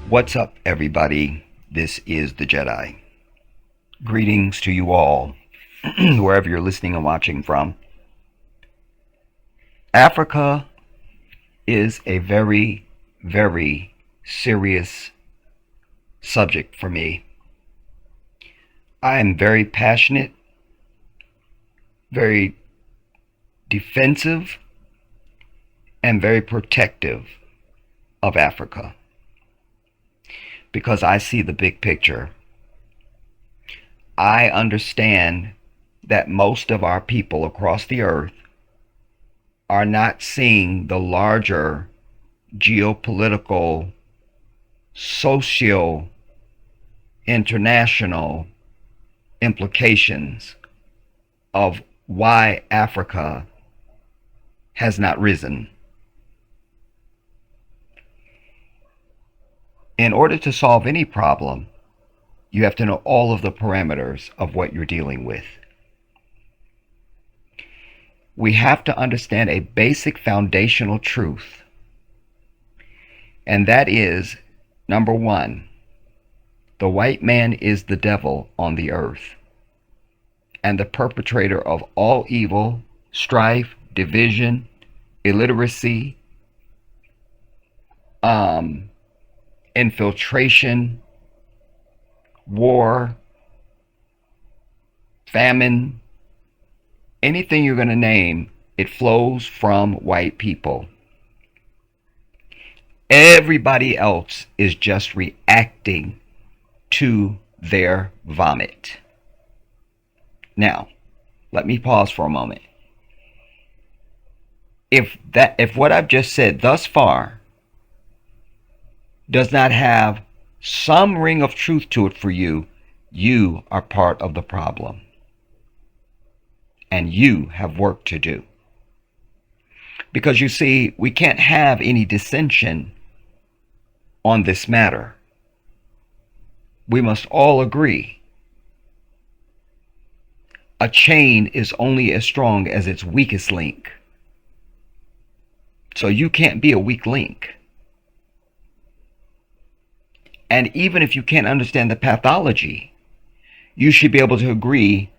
What's up, everybody? This is the Jedi. Greetings to you all, wherever you're listening and watching from. Africa is a very, very serious subject for me. I am very passionate, very defensive, and very protective of Africa because I see the big picture. I understand that most of our people across the earth are not seeing the larger geopolitical, socio international implications of why Africa has not risen. In order to solve any problem, you have to know all of the parameters of what you're dealing with. We have to understand a basic foundational truth, and that is, number one, the white man is the devil on the earth and the perpetrator of all evil, strife, division, illiteracy, infiltration, war, famine, anything you're going to name, it flows from white people. Everybody else is just reacting to their vomit. Now, let me pause for a moment. If what I've just said thus far does not have some ring of truth to it for you, you are part of the problem. And you have work to do. Because you see, we can't have any dissension on this matter. We must all agree. A chain is only as strong as its weakest link. So you can't be a weak link. And even if you can't understand the pathology, you should be able to agree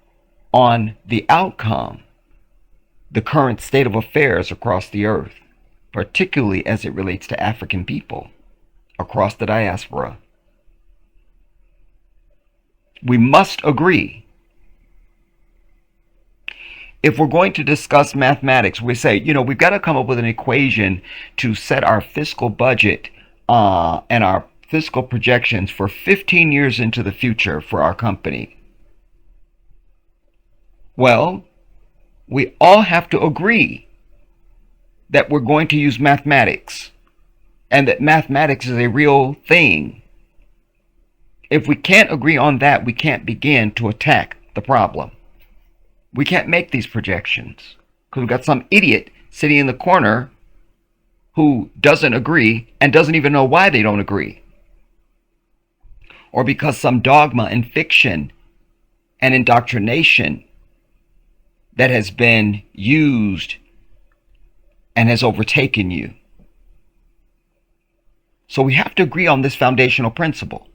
on the outcome, the current state of affairs across the earth, particularly as it relates to African people across the diaspora. We must agree. If we're going to discuss mathematics, we say, we've got to come up with an equation to set our fiscal budget and our fiscal projections for 15 years into the future for our company. Well, we all have to agree that we're going to use mathematics and that mathematics is a real thing. If we can't agree on that, we can't begin to attack the problem. We can't make these projections because we've got some idiot sitting in the corner who doesn't agree and doesn't even know why they don't agree. Or because some dogma and fiction and indoctrination that has been used and has overtaken you. So we have to agree on this foundational principle.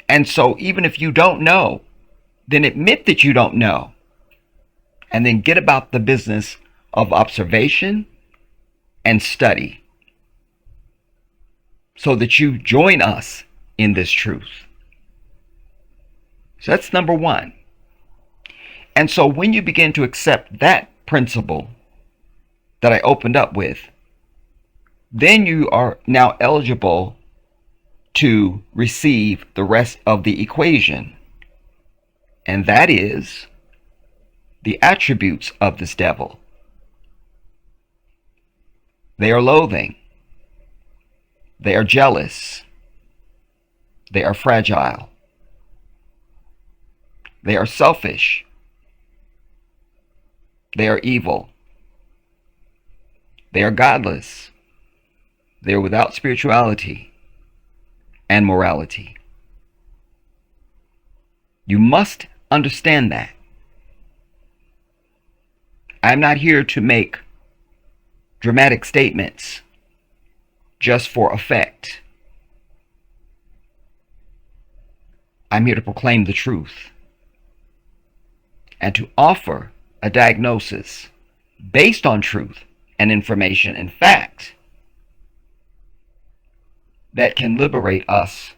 And so even if you don't know, then admit that you don't know. And then get about the business of observation and study so that you join us in this truth. So that's number one. And so when you begin to accept that principle that I opened up with, then you are now eligible to receive the rest of the equation. And that is the attributes of this devil. They are loathing. They are jealous. They are fragile. They are selfish. They are evil. They are godless. They are without spirituality and morality. You must understand that. I'm not here to make dramatic statements. just for effect. I'm here to proclaim the truth and to offer a diagnosis based on truth and information and fact that can liberate us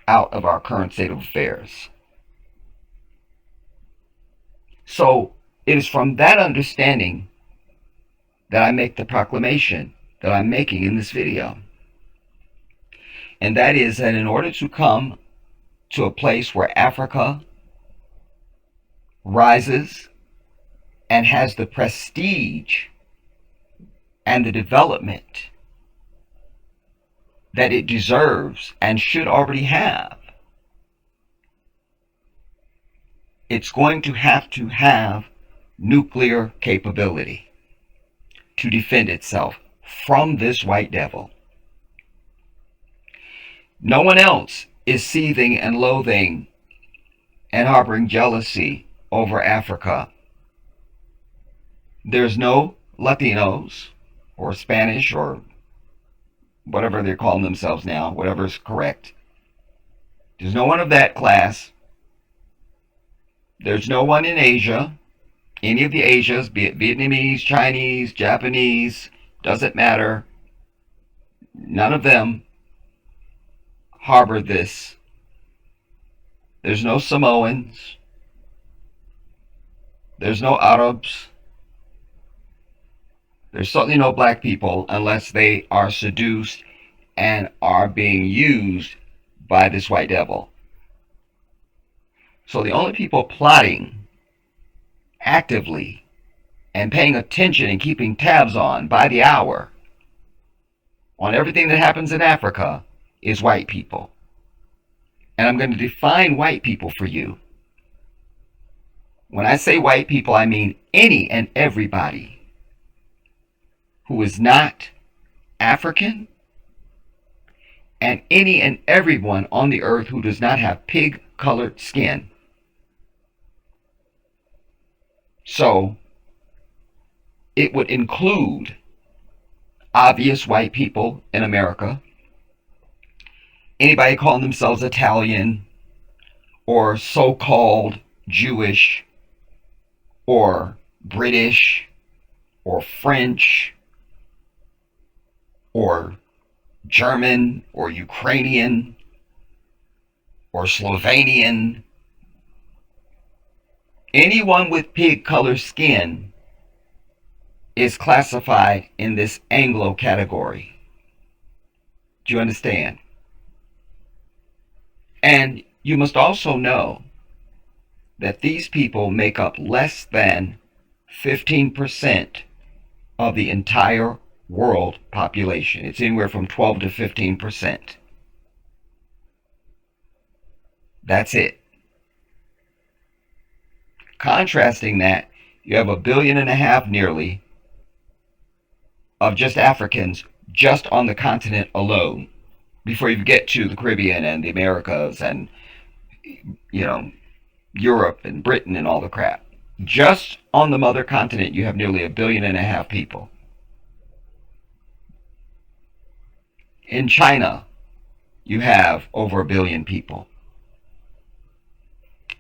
out of our current state of affairs. So it is from that understanding that I make the proclamation that I'm making in this video. And that is that in order to come to a place where Africa rises and has the prestige and the development that it deserves and should already have, it's going to have nuclear capability to defend itself from this white devil. No one else is seething and loathing and harboring jealousy over Africa. There's no Latinos or Spanish or whatever they're calling themselves now, whatever is correct. There's no one of that class. There's no one in Asia, any of the Asias, be it Vietnamese, Chinese, Japanese, doesn't matter. None of them harbor this. There's no Samoans. There's no Arabs. There's certainly no black people unless they are seduced and are being used by this white devil. So the only people plotting actively and paying attention and keeping tabs on by the hour on everything that happens in Africa is white people. And I'm going to define white people for you. When I say white people, I mean any and everybody who is not African, and any and everyone on the earth who does not have pig-colored skin. So it would include obvious white people in America, anybody calling themselves Italian or so-called Jewish or British or French or German or Ukrainian or Slovenian. Anyone with pig-colored skin is classified in this Anglo category. Do you understand? And you must also know that these people make up less than 15% of the entire world population. It's anywhere from 12 to 15%. That's it. Contrasting that, you have 1.5 billion nearly of just Africans just on the continent alone, before you get to the Caribbean and the Americas and, you know, Europe and Britain and all the crap. Just on the mother continent, you have nearly 1.5 billion people. In China, you have over 1 billion people.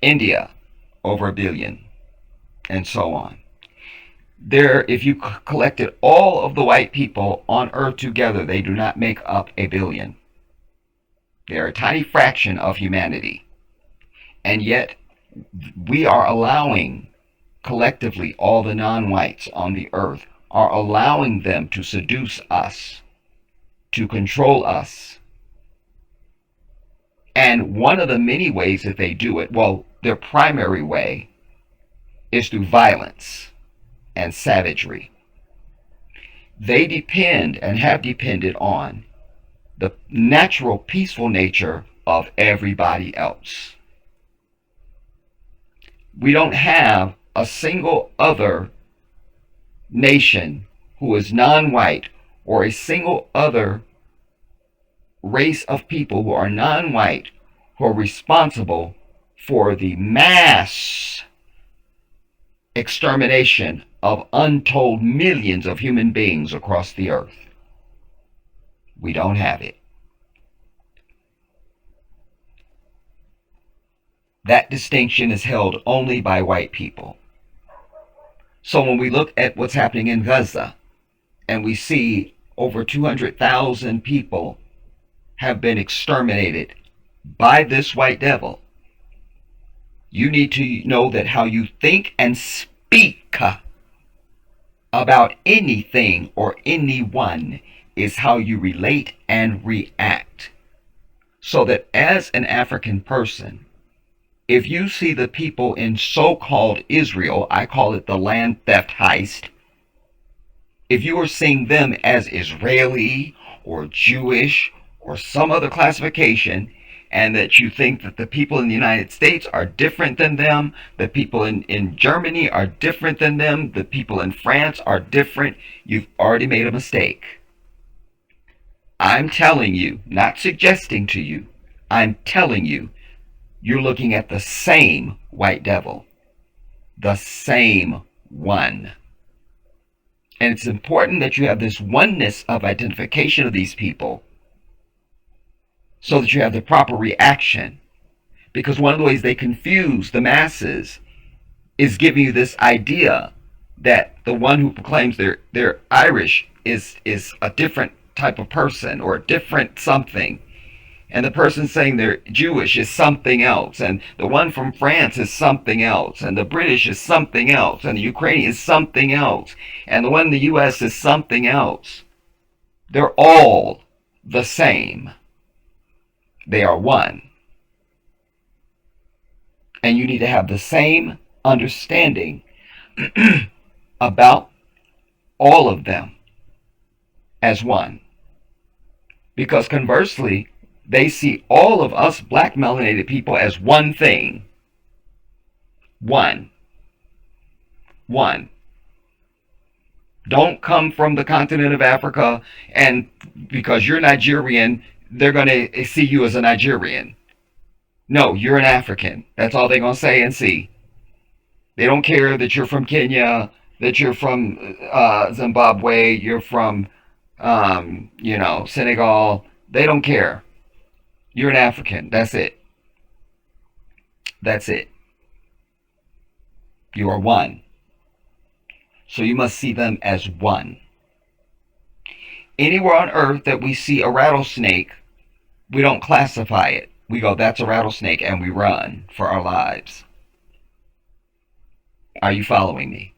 India, over 1 billion, and so on. There, if you collected all of the white people on Earth together, they do not make up 1 billion. They're a tiny fraction of humanity. And yet, we are allowing, collectively, all the non-whites on the earth are allowing them to seduce us, to control us. And one of the many ways that they do it, well, their primary way is through violence and savagery. They depend and have depended on the natural, peaceful nature of everybody else. We don't have a single other nation who is non-white, or a single other race of people who are non-white who are responsible for the mass extermination of untold millions of human beings across the earth. We don't have it. That distinction is held only by white people. So when we look at what's happening in Gaza and we see over 200,000 people have been exterminated by this white devil, you need to know that how you think and speak about anything or anyone is how you relate and react. So that as an African person, if you see the people in so-called Israel, I call it the land theft heist, if you are seeing them as Israeli or Jewish or some other classification, and that you think that the people in the United States are different than them, the people in Germany are different than them, the people in France are different, you've already made a mistake. I'm telling you, not suggesting to you, I'm telling you, you're looking at the same white devil, the same one. And it's important that you have this oneness of identification of these people so that you have the proper reaction. Because one of the ways they confuse the masses is giving you this idea that the one who proclaims they're Irish is a different type of person or a different something. And the person saying they're Jewish is something else. And the one from France is something else. And the British is something else. And the Ukrainian is something else. And the one in the US is something else. They're all the same. They are one. And you need to have the same understanding about all of them as one. Because conversely, they see all of us black melanated people as one thing. One. Don't come from the continent of Africa and because you're Nigerian, they're going to see you as a Nigerian. No, you're an African. That's all they're going to say and see. They don't care that you're from Kenya, that you're from Zimbabwe, you're from, Senegal. They don't care. You're an African. That's it. That's it. You are one. So you must see them as one. Anywhere on earth that we see a rattlesnake, we don't classify it. We go, that's a rattlesnake, and we run for our lives. Are you following me?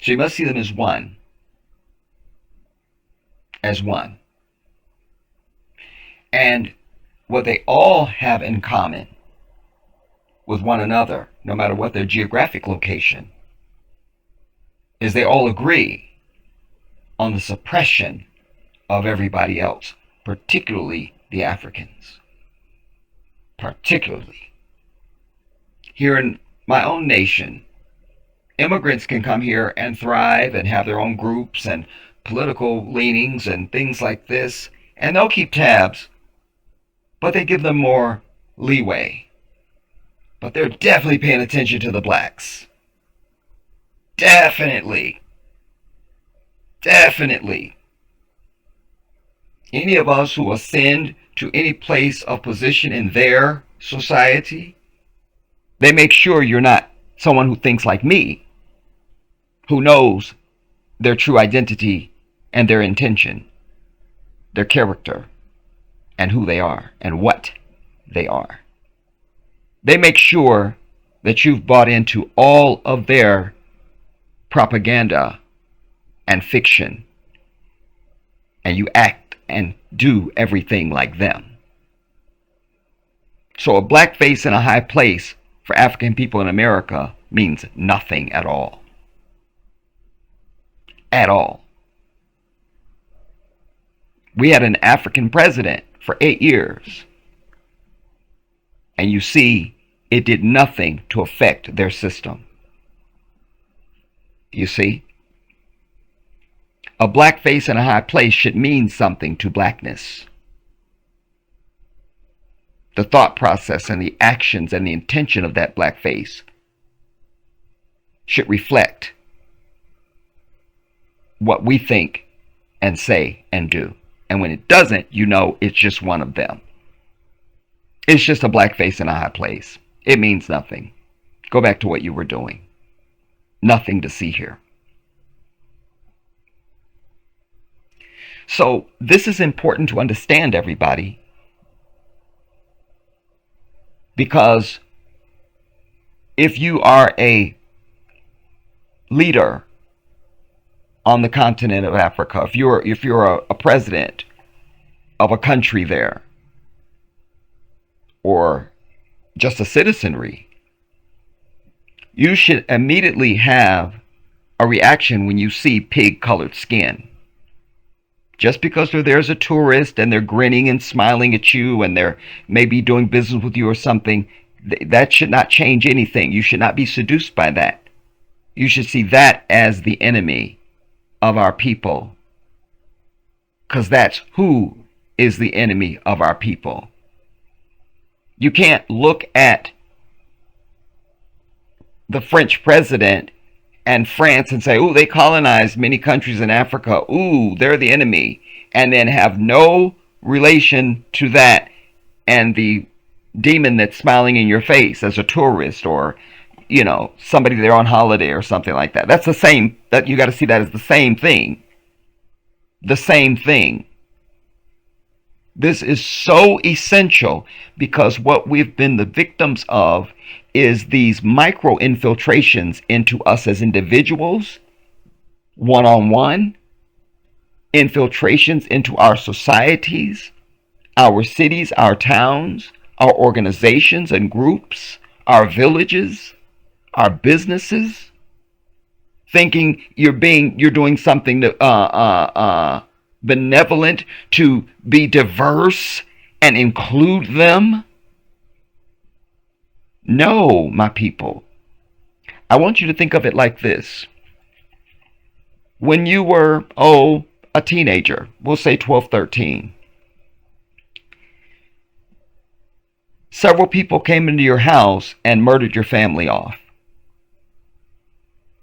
So you must see them as one. As one. And what they all have in common with one another, no matter what their geographic location, is they all agree on the suppression of everybody else, particularly the Africans. Particularly. Here in my own nation, immigrants can come here and thrive and have their own groups and political leanings and things like this, and they'll keep tabs, but they give them more leeway. But they're definitely paying attention to the blacks. Definitely. Definitely. Any of us who ascend to any place of position in their society, they make sure you're not someone who thinks like me, who knows their true identity and their intention, their character, and who they are and what they are. They make sure that you've bought into all of their propaganda and fiction, and you act and do everything like them. So a black face in a high place for African people in America means nothing at all. At all. We had an African president for 8 years. And you see, it did nothing to affect their system. You see? A black face in a high place should mean something to blackness. The thought process and the actions and the intention of that black face should reflect what we think and say and do. And when it doesn't, you know it's just one of them. It's just a black face in a high place. It means nothing. Go back to what you were doing. Nothing to see here. So this is important to understand, everybody, because if you are a leader on the continent of Africa, if you're a president of a country there, or just a citizenry, you should immediately have a reaction when you see pig-colored skin. Just because they're there as a tourist and they're grinning and smiling at you and they're maybe doing business with you or something, that should not change anything. You should not be seduced by that. You should see that as the enemy of our people, because that's who is the enemy of our people. You can't look at the French president and France and say, ooh, they colonized many countries in Africa. Ooh, they're the enemy. And then have no relation to that and the demon that's smiling in your face as a tourist or, you know, somebody there on holiday or something like that. That's the same, that you got to see that as the same thing. The same thing. This is so essential because what we've been the victims of is these micro infiltrations into us as individuals, one-on-one, infiltrations into our societies, our cities, our towns, our organizations and groups, our villages, our businesses, thinking you're doing something benevolent to be diverse and include them. No, my people. I want you to think of it like this. When you were, a teenager, we'll say 12, 13, several people came into your house and murdered your family off.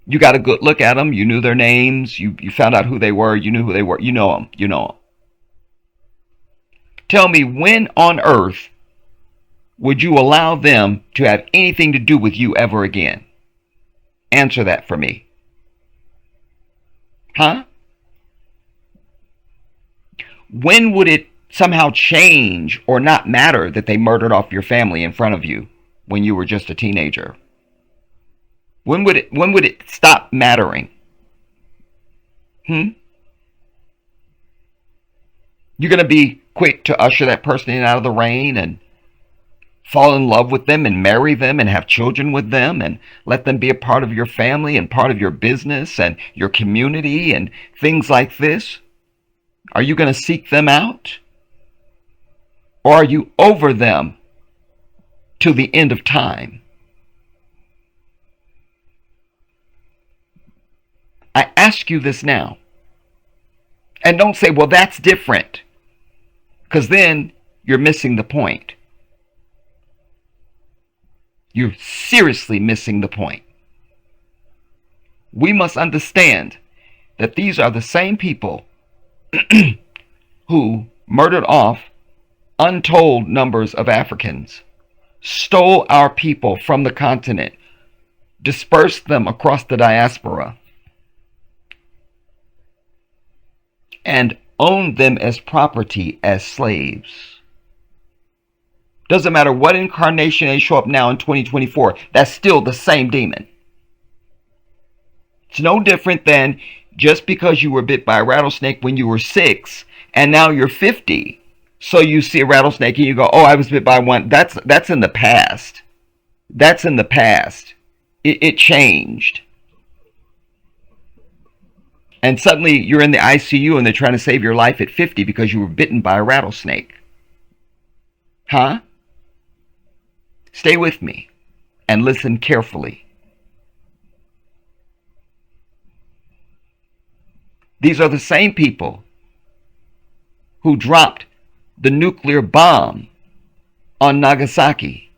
You got a good look at them. You knew their names. You found out who they were. You knew who they were. You know them. You know them. Tell me, when on earth would you allow them to have anything to do with you ever again? Answer that for me. Huh? When would it somehow change or not matter that they murdered off your family in front of you when you were just a teenager? When would it stop mattering? You're going to be quick to usher that person in out of the rain and fall in love with them and marry them and have children with them and let them be a part of your family and part of your business and your community and things like this? Are you going to seek them out? Or are you over them till the end of time? I ask you this now. And don't say, well, that's different. Because then you're missing the point. You're seriously missing the point. We must understand that these are the same people who murdered off untold numbers of Africans, stole our people from the continent, dispersed them across the diaspora, and owned them as property, as slaves. Doesn't matter what incarnation they show up now in 2024, that's still the same demon. It's no different than just because you were bit by a rattlesnake when you were 6 and now you're 50. So you see a rattlesnake and you go, oh, I was bit by one. That's in the past. That's in the past. It changed. And suddenly you're in the ICU and they're trying to save your life at 50 because you were bitten by a rattlesnake. Huh? Stay with me and listen carefully. These are the same people who dropped the nuclear bomb on Nagasaki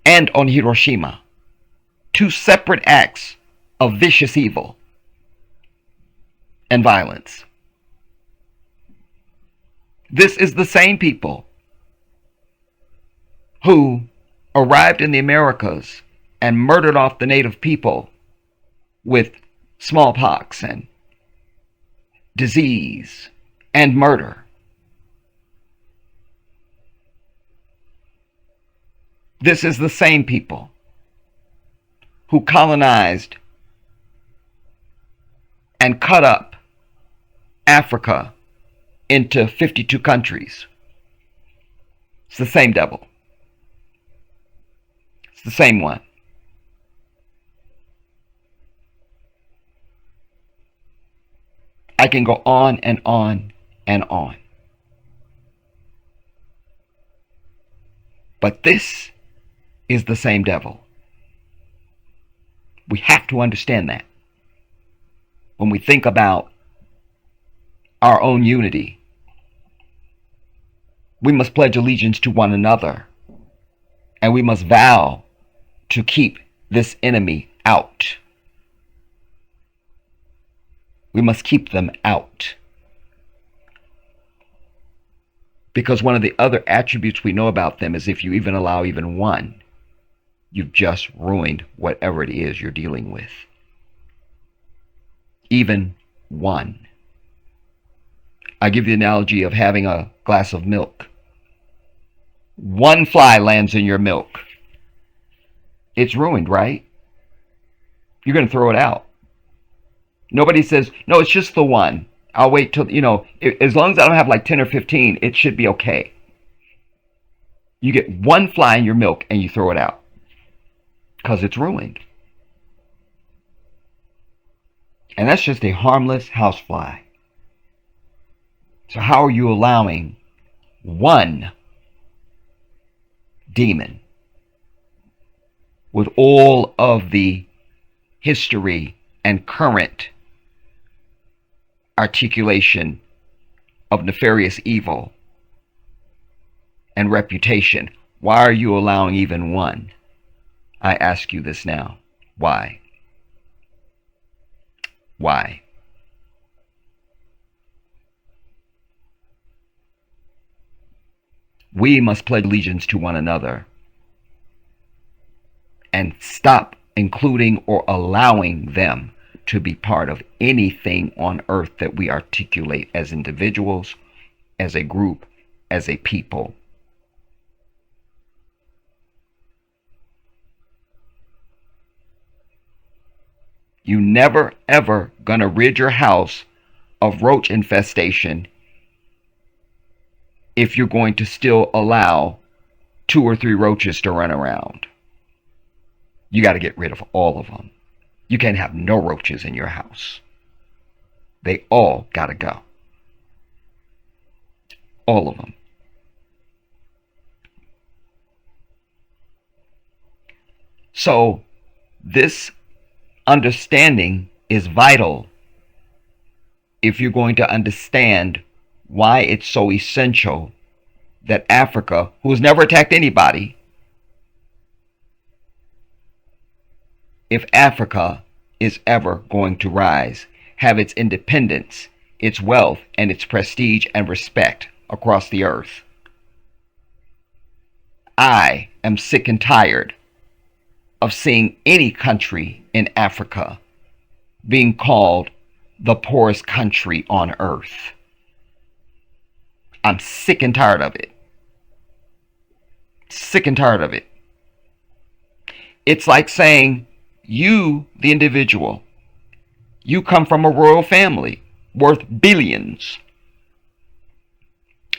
and on Hiroshima. 2 separate acts of vicious evil. and violence. This is the same people who arrived in the Americas and murdered off the native people with smallpox and disease and murder. This is the same people who colonized and cut up Africa into 52 countries. It's the same devil. It's the same one. I can go on and on and on. But this is the same devil. We have to understand that. When we think about our own unity, we must pledge allegiance to one another, and we must vow to keep this enemy out. We must keep them out. Because one of the other attributes we know about them is if you even allow even one, you've just ruined whatever it is you're dealing with. Even one. I give the analogy of having a glass of milk. One fly lands in your milk. It's ruined, right? You're going to throw it out. Nobody says, no, it's just the one. I'll wait till, as long as I don't have like 10 or 15, it should be okay. You get one fly in your milk and you throw it out because it's ruined. And that's just a harmless housefly. So how are you allowing one demon with all of the history and current articulation of nefarious evil and reputation? Why are you allowing even one? I ask you this now. Why? Why? We must pledge allegiance to one another and stop including or allowing them to be part of anything on earth that we articulate as individuals, as a group, as a people. You never ever gonna rid your house of roach infestation if you're going to still allow 2 or 3 roaches to run around. You got to get rid of all of them. You can't have no roaches in your house. They all got to go. All of them. So this understanding is vital if you're going to understand why it's so essential that Africa, who has never attacked anybody, if Africa is ever going to rise, have its independence, its wealth, and its prestige and respect across the earth. I am sick and tired of seeing any country in Africa being called the poorest country on earth. I'm sick and tired of it. Sick and tired of it. It's like saying, you, the individual, you come from a royal family worth billions.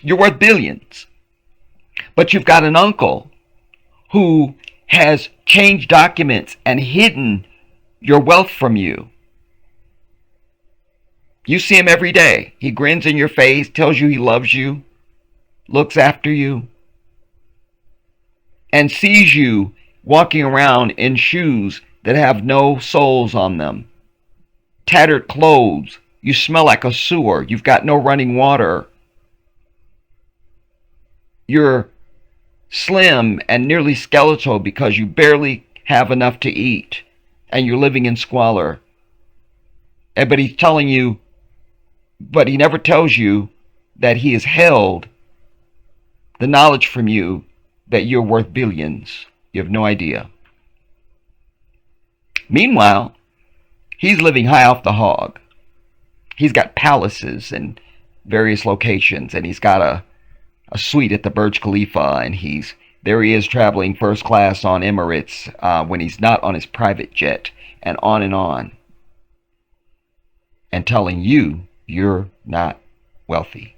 You're worth billions. But you've got an uncle who has changed documents and hidden your wealth from you. You see him every day. He grins in your face, tells you he loves you, looks after you, and sees you walking around in shoes that have no soles on them, tattered clothes. You smell like a sewer. You've got no running water. You're slim and nearly skeletal because you barely have enough to eat and you're living in squalor. But he's telling you But he never tells you that he has held the knowledge from you that you're worth billions. You have no idea. Meanwhile, he's living high off the hog. He's got palaces in various locations, and he's got a suite at the Burj Khalifa, and there he is traveling first class on Emirates when he's not on his private jet, and on, and telling you you're not wealthy,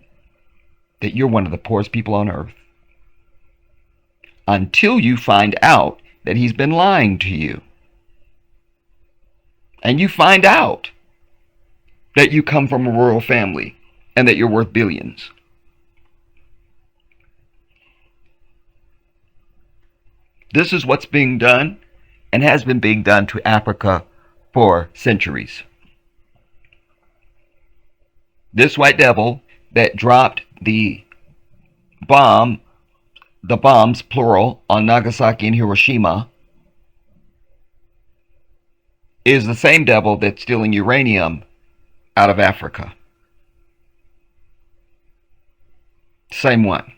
that you're one of the poorest people on earth, until you find out that he's been lying to you. And you find out that you come from a royal family and that you're worth billions. This is what's being done and has been being done to Africa for centuries. This white devil that dropped the bombs, plural, on Nagasaki and Hiroshima is the same devil that's stealing uranium out of Africa. Same one.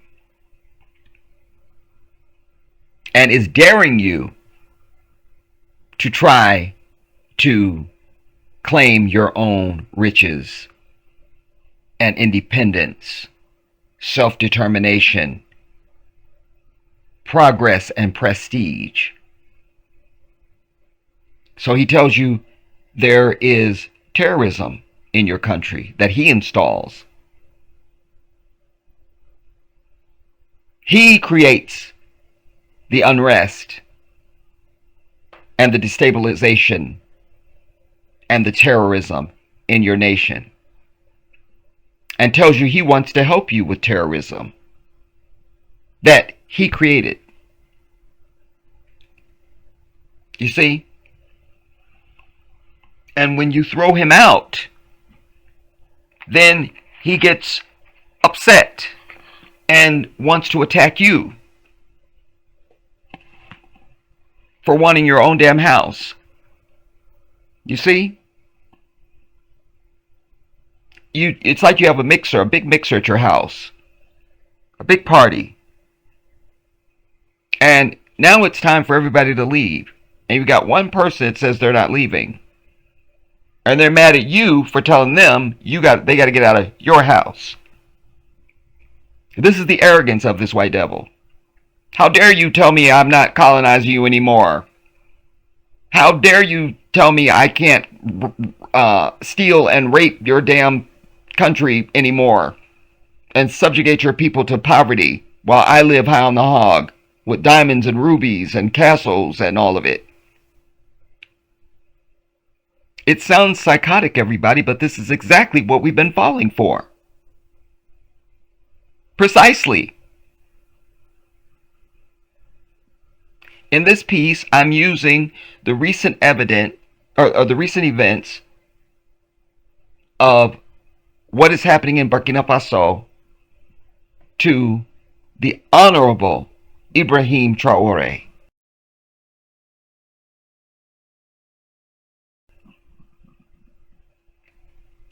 And is daring you to try to claim your own riches and independence, self-determination, progress, and prestige. So he tells you there is terrorism in your country that he installs. He creates the unrest and the destabilization and the terrorism in your nation, and tells you he wants to help you with terrorism that he created. You see? And when you throw him out, then he gets upset and wants to attack you for wanting your own damn house. You see? It's like you have a big mixer at your house, a big party, and now it's time for everybody to leave, and you've got one person that says they're not leaving, and they're mad at you for telling them they got to get out of your house. This is the arrogance of this white devil. How dare you tell me I'm not colonizing you anymore? How dare you tell me I can't steal and rape your damn country anymore and subjugate your people to poverty while I live high on the hog with diamonds and rubies and castles and all of it? It sounds psychotic, everybody, but this is exactly what we've been falling for. Precisely. In this piece, I'm using the recent the recent events of what is happening in Burkina Faso to the Honorable Ibrahim Traore.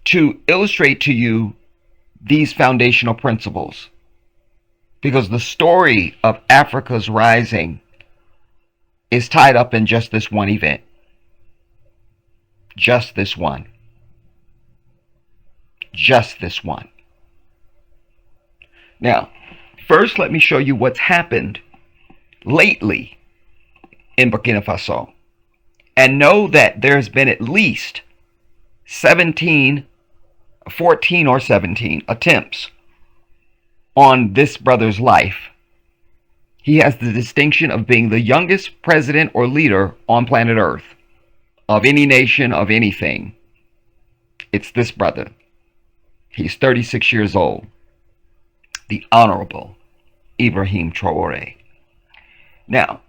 To illustrate to you these foundational principles. Because the story of Africa's rising is tied up in just this one event. Just this one. Just this one. Now, first let me show you what's happened lately in Burkina Faso. And know that there's been at least 14 or 17 attempts on this brother's life. He has the distinction of being the youngest president or leader on planet Earth, of any nation, of anything. It's this brother. He's 36 years old. The Honorable Ibrahim Traore. Now,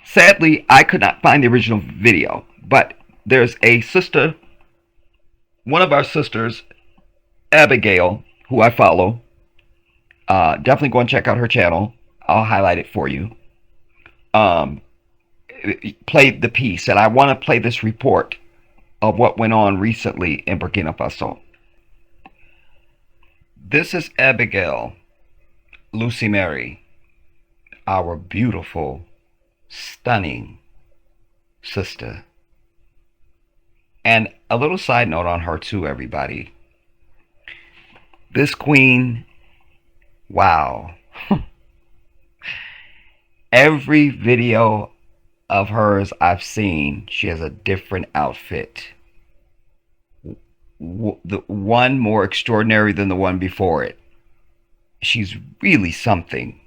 sadly, I could not find the original video, but there's a sister, one of our sisters, Abigail, who I follow. Definitely go and check out her channel. I'll highlight it for you. Played the piece, and I want to play this report of what went on recently in Burkina Faso. This is Abigail, Lucy Mary, our beautiful, stunning sister. And a little side note on her too, everybody. This queen, wow. Every video of hers I've seen, she has a different outfit. The one more extraordinary than the one before it. She's really something.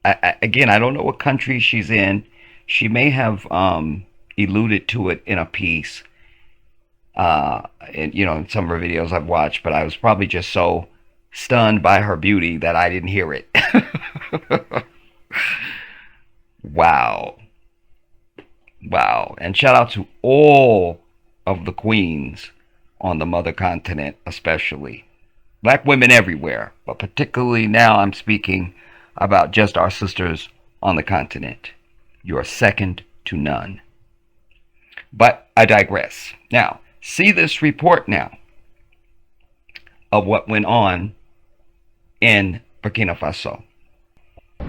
Again, I don't know what country she's in. She may have alluded to it in a piece, in some of her videos I've watched, but I was probably just so stunned by her beauty that I didn't hear it. Wow. Wow. And shout out to all of the queens on the mother continent, especially. Black women everywhere, but particularly now I'm speaking about just our sisters on the continent. You are second to none. But I digress. Now, see this report now of what went on in Burkina Faso.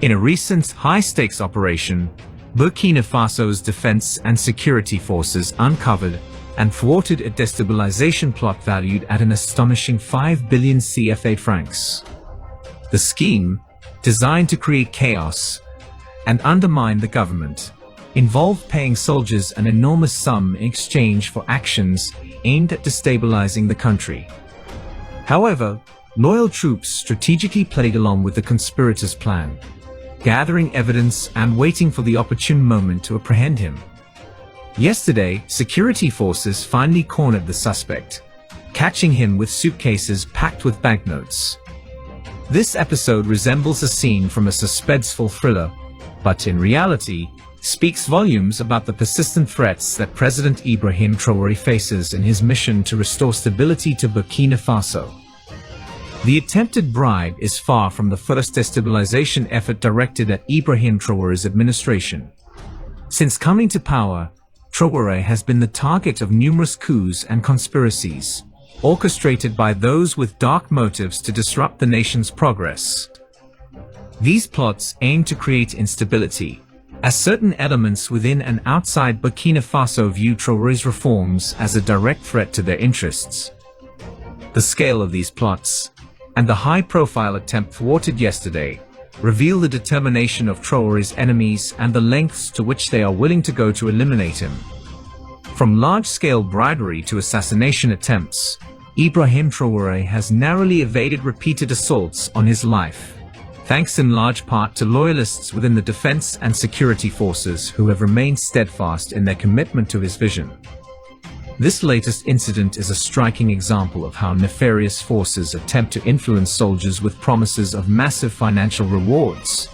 In a recent high-stakes operation, Burkina Faso's defense and security forces uncovered and thwarted a destabilization plot valued at an astonishing 5 billion CFA francs. The scheme, designed to create chaos and undermine the government, involved paying soldiers an enormous sum in exchange for actions aimed at destabilizing the country. However, loyal troops strategically played along with the conspirators' plan, gathering evidence and waiting for the opportune moment to apprehend him. Yesterday, security forces finally cornered the suspect, catching him with suitcases packed with banknotes. This episode resembles a scene from a suspenseful thriller, but in reality, speaks volumes about the persistent threats that President Ibrahim Traoré faces in his mission to restore stability to Burkina Faso. The attempted bribe is far from the first destabilization effort directed at Ibrahim Traoré's administration. Since coming to power, Traoré has been the target of numerous coups and conspiracies, orchestrated by those with dark motives to disrupt the nation's progress. These plots aim to create instability, as certain elements within and outside Burkina Faso view Traoré's reforms as a direct threat to their interests. The scale of these plots, and the high-profile attempt thwarted yesterday, reveal the determination of Traoré's enemies and the lengths to which they are willing to go to eliminate him. From large-scale bribery to assassination attempts, Ibrahim Traoré has narrowly evaded repeated assaults on his life, thanks in large part to loyalists within the defense and security forces who have remained steadfast in their commitment to his vision. This latest incident is a striking example of how nefarious forces attempt to influence soldiers with promises of massive financial rewards.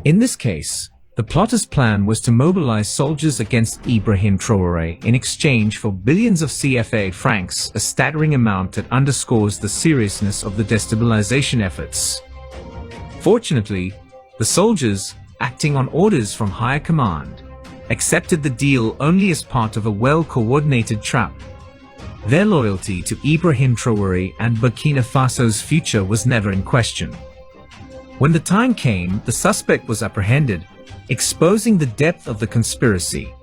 In this case, the plotters' plan was to mobilize soldiers against Ibrahim Traoré in exchange for billions of CFA francs, a staggering amount that underscores the seriousness of the destabilization efforts. Fortunately, the soldiers, acting on orders from higher command, accepted the deal only as part of a well-coordinated trap. Their loyalty to Ibrahim Traoré and Burkina Faso's future was never in question. When the time came, the suspect was apprehended, exposing the depth of the conspiracy.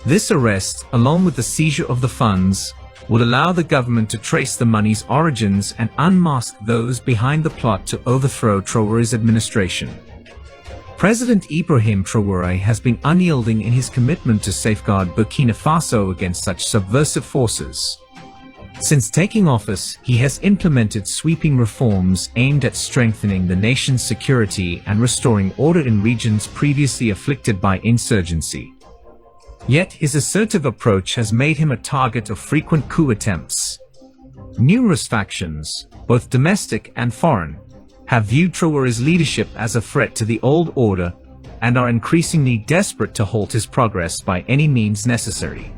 This arrest, along with the seizure of the funds, would allow the government to trace the money's origins and unmask those behind the plot to overthrow Traoré's administration. President Ibrahim Traoré has been unyielding in his commitment to safeguard Burkina Faso against such subversive forces. Since taking office, he has implemented sweeping reforms aimed at strengthening the nation's security and restoring order in regions previously afflicted by insurgency. Yet his assertive approach has made him a target of frequent coup attempts. Numerous factions, both domestic and foreign, have viewed Traoré's leadership as a threat to the old order and are increasingly desperate to halt his progress by any means necessary.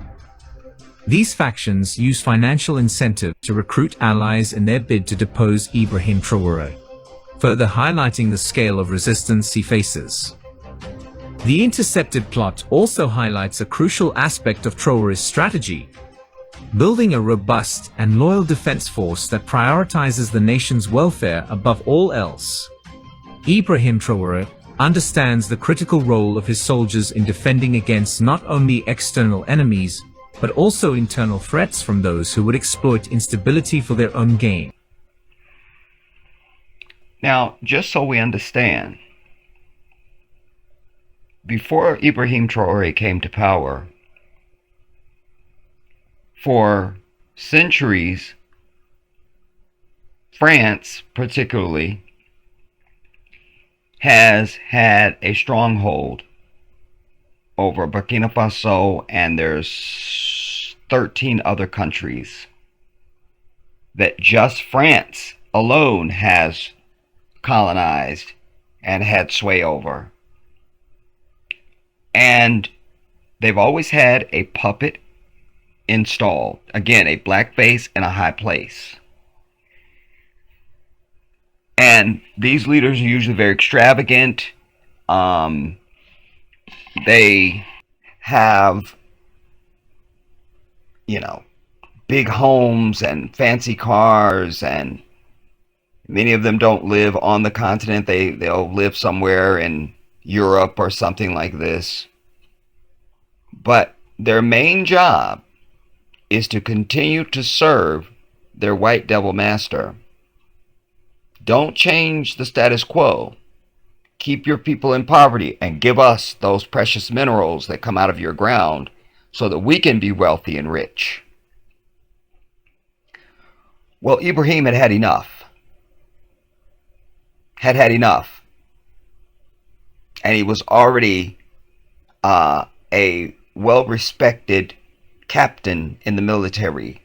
These factions use financial incentive to recruit allies in their bid to depose Ibrahim Traoré, further highlighting the scale of resistance he faces. The intercepted plot also highlights a crucial aspect of Traoré's strategy. building a robust and loyal defense force that prioritizes the nation's welfare above all else. Ibrahim Traore understands the critical role of his soldiers in defending against not only external enemies, but also internal threats from those who would exploit instability for their own gain. Now, just so we understand, before Ibrahim Traore came to power, for centuries, France particularly has had a stronghold over Burkina Faso, and there's 13 other countries that just France alone has colonized and had sway over. And they've always had a puppet installed. Again, a black face in a high place. And these leaders are usually very extravagant. They have, big homes and fancy cars, and many of them don't live on the continent. They'll live somewhere in Europe or something like this. But their main job is to continue to serve their white devil master. Don't change the status quo. Keep your people in poverty and give us those precious minerals that come out of your ground so that we can be wealthy and rich. Well, Ibrahim had had enough. Had enough. And he was already a well-respected captain in the military.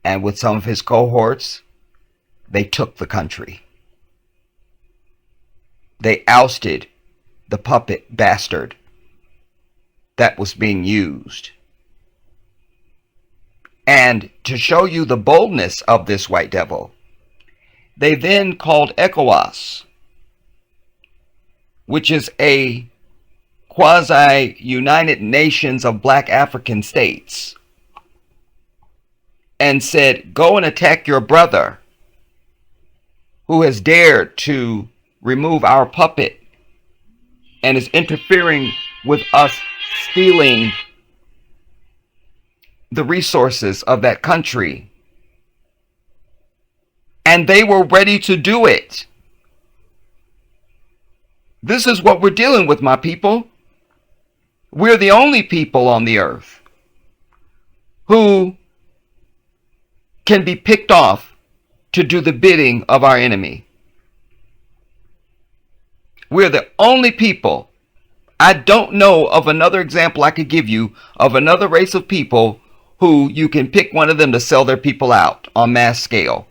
And with some of his cohorts, they took the country. They ousted the puppet bastard that was being used. And to show you the boldness of this white devil, they then called ECOWAS, which is a quasi-United Nations of black African states, and said, go and attack your brother who has dared to remove our puppet and is interfering with us stealing the resources of that country. And they were ready to do it. This is what we're dealing with, my people. We're the only people on the earth who can be picked off to do the bidding of our enemy. We're the only people. I don't know of another example I could give you of another race of people who you can pick one of them to sell their people out on mass scale.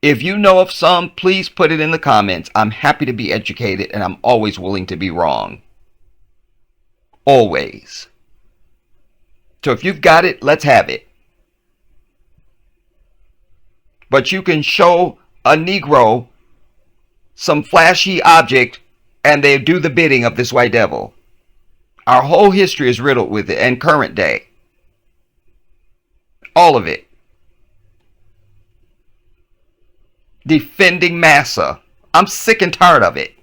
If you know of some, please put it in the comments. I'm happy to be educated, and I'm always willing to be wrong. Always. So if you've got it, let's have it. But you can show a Negro some flashy object and they do the bidding of this white devil. Our whole history is riddled with it, and current day. All of it. Defending Massa. I'm sick and tired of it.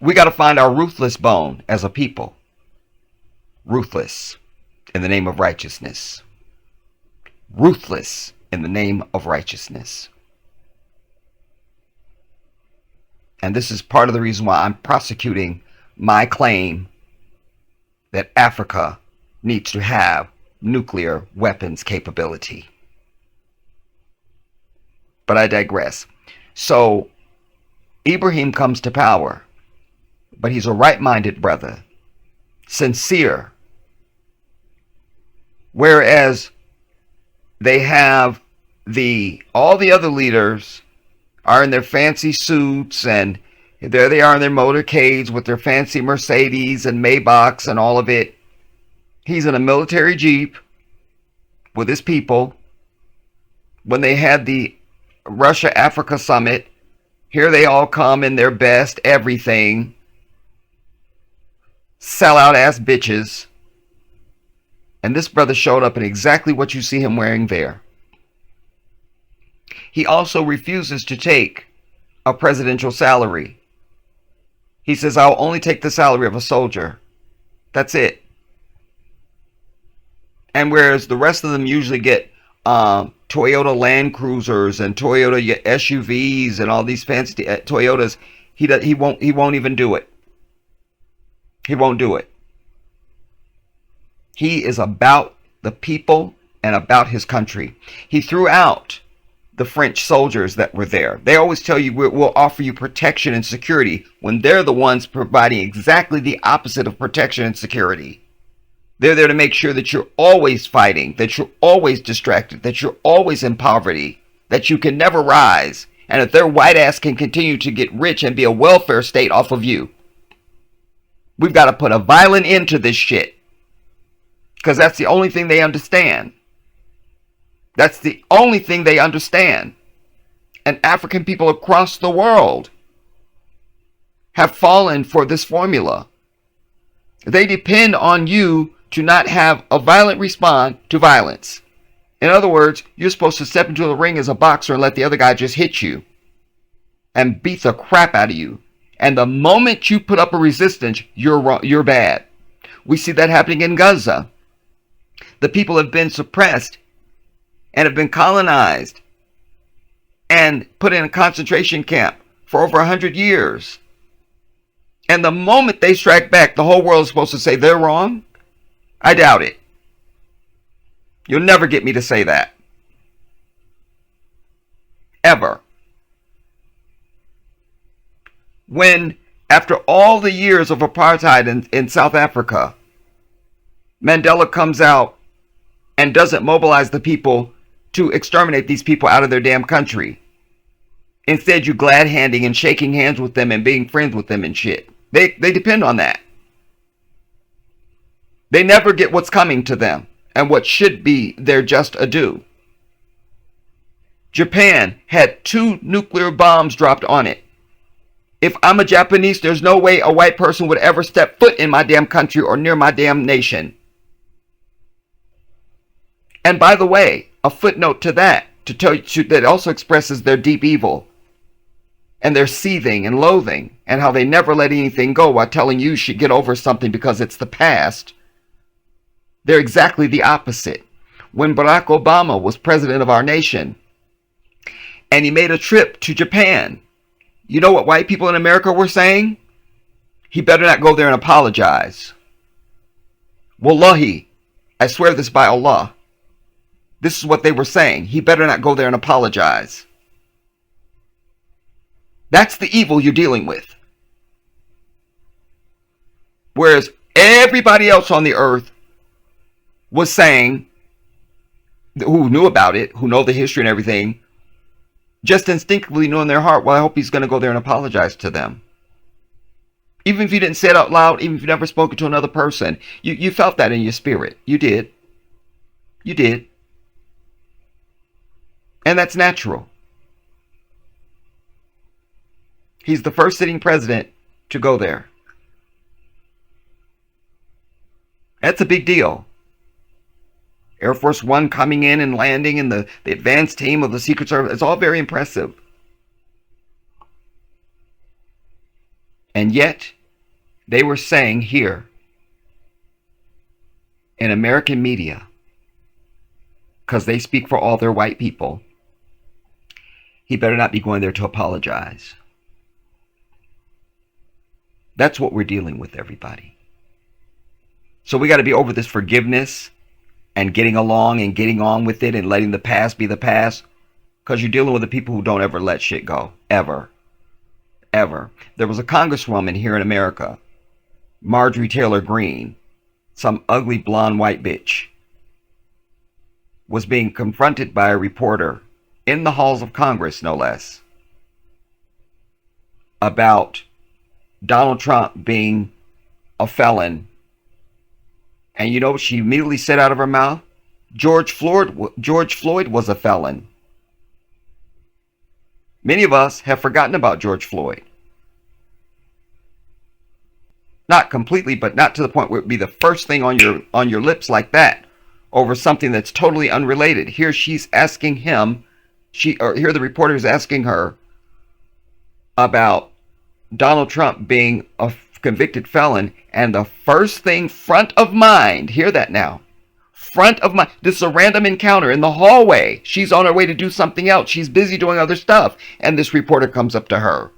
We got to find our ruthless bone as a people. Ruthless in the name of righteousness. Ruthless in the name of righteousness. And this is part of the reason why I'm prosecuting my claim that Africa needs to have nuclear weapons capability. But I digress. So Ibrahim comes to power, but he's a right-minded brother, sincere. Whereas they have all the other leaders are in their fancy suits, and there they are in their motorcades with their fancy Mercedes and Maybachs and all of it. He's in a military jeep with his people. When they had the Russia-Africa summit, here they all come in their best everything. sellout ass bitches. And this brother showed up in exactly what you see him wearing there. He also refuses to take a presidential salary. He says, I'll only take the salary of a soldier. That's it. And whereas the rest of them usually get Toyota Land Cruisers and Toyota SUVs and all these fancy Toyotas, he won't even do it. He won't do it. He is about the people and about his country. He threw out the French soldiers that were there. They always tell you we'll offer you protection and security when they're the ones providing exactly the opposite of protection and security. They're there to make sure that you're always fighting, that you're always distracted, that you're always in poverty, that you can never rise, and that their white ass can continue to get rich and be a welfare state off of you. We've got to put a violent end to this shit. Because that's the only thing they understand. That's the only thing they understand. And African people across the world have fallen for this formula. They depend on you to not have a violent response to violence. In other words, you're supposed to step into the ring as a boxer and let the other guy just hit you and beat the crap out of you. And the moment you put up a resistance, you're wrong, you're bad. We see that happening in Gaza. The people have been suppressed and have been colonized and put in a concentration camp for over 100 years. And the moment they strike back, the whole world is supposed to say they're wrong? I doubt it. You'll never get me to say that. Ever. When, after all the years of apartheid in South Africa, Mandela comes out and doesn't mobilize the people to exterminate these people out of their damn country. Instead, you glad-handing and shaking hands with them and being friends with them and shit. They depend on that. They never get what's coming to them and what should be their just due. Japan had 2 nuclear bombs dropped on it. If I'm a Japanese, there's no way a white person would ever step foot in my damn country or near my damn nation. And by the way, a footnote to that, to tell you that also expresses their deep evil and their seething and loathing and how they never let anything go while telling you should get over something because it's the past. They're exactly the opposite. When Barack Obama was president of our nation and he made a trip to Japan, you know what white people in America were saying? He better not go there and apologize. Wallahi, I swear this by Allah. This is what they were saying. He better not go there and apologize. That's the evil you're dealing with. Whereas everybody else on the earth was saying, who knew about it, who know the history and everything, just instinctively knew in their heart, well, I hope he's going to go there and apologize to them. Even if you didn't say it out loud, even if you never spoken to another person, you felt that in your spirit. You did. You did. And that's natural. He's the first sitting president to go there. That's a big deal. Air Force One coming in and landing and the advanced team of the Secret Service. It's all very impressive. And yet, they were saying here in American media, because they speak for all their white people, he better not be going there to apologize. That's what we're dealing with, everybody. So we got to be over this forgiveness and getting along and getting on with it and letting the past be the past, because you're dealing with the people who don't ever let shit go. Ever. Ever. There was a congresswoman here in America, Marjorie Taylor Greene, some ugly blonde white bitch, was being confronted by a reporter in the halls of Congress, no less, about Donald Trump being a felon. And you know what she immediately said out of her mouth? George Floyd was a felon. Many of us have forgotten about George Floyd. Not completely, but not to the point where it would be the first thing on your lips like that over something that's totally unrelated. Here she's asking him, here the reporter is asking her about Donald Trump being a convicted felon, and the first thing front of mind, hear that now, front of mind, this is a random encounter in the hallway. She's on her way to do something else. She's busy doing other stuff, and this reporter comes up to her.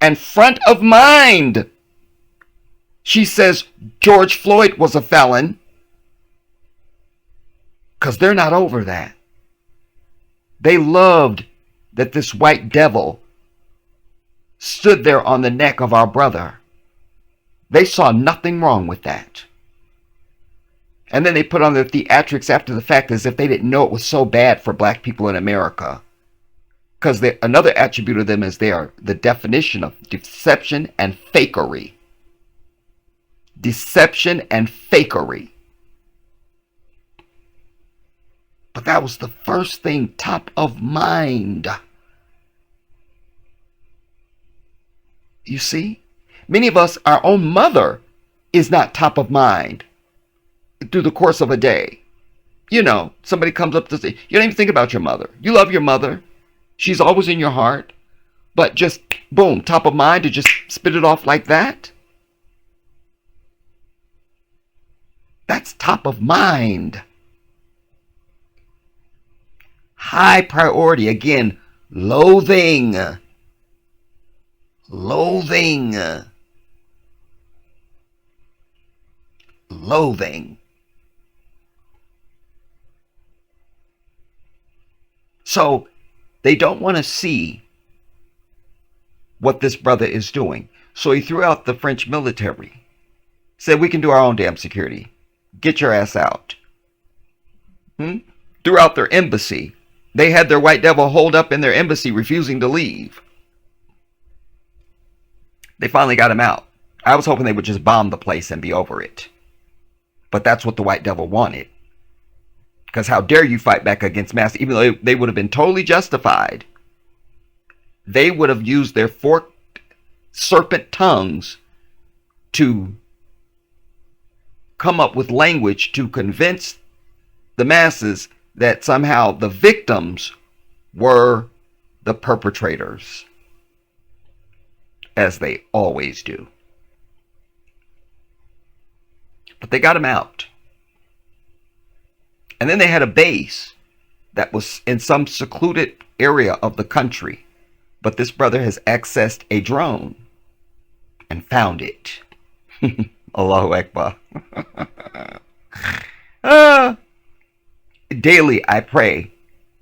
And front of mind, she says George Floyd was a felon, because they're not over that. They loved that this white devil stood there on the neck of our brother. They saw nothing wrong with that. And then they put on their theatrics after the fact as if they didn't know it was so bad for black people in America. Because another attribute of them is they are the definition of deception and fakery. Deception and fakery. But that was the first thing top of mind. You see? Many of us, our own mother is not top of mind through the course of a day. You know, somebody comes up to say, you don't even think about your mother. You love your mother. She's always in your heart. But just, boom, top of mind to just spit it off like that? That's top of mind. High priority. Again, loathing. Loathing. Loathing. So they don't want to see what this brother is doing. So he threw out the French military. Said, we can do our own damn security. Get your ass out. Threw out their embassy. They had their white devil holed up in their embassy, refusing to leave. They finally got him out. I was hoping they would just bomb the place and be over it. But that's what the white devil wanted. Because how dare you fight back against mass, even though they would have been totally justified. They would have used their forked serpent tongues to come up with language to convince the masses that somehow the victims were the perpetrators. As they always do. But they got him out. And then they had a base that was in some secluded area of the country. But this brother has accessed a drone and found it. Allahu Akbar. Daily I pray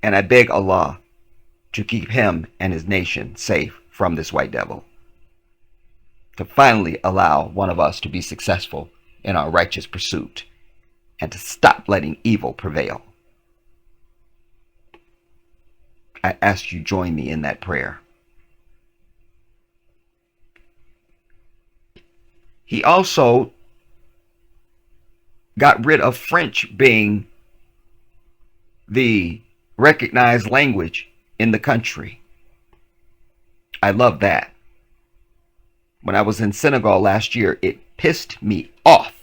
and I beg Allah to keep him and his nation safe from this white devil. To finally allow one of us to be successful in our righteous pursuit and to stop letting evil prevail. I ask you join me in that prayer. He also got rid of French being the recognized language in the country. I love that. When I was in Senegal last year, it pissed me off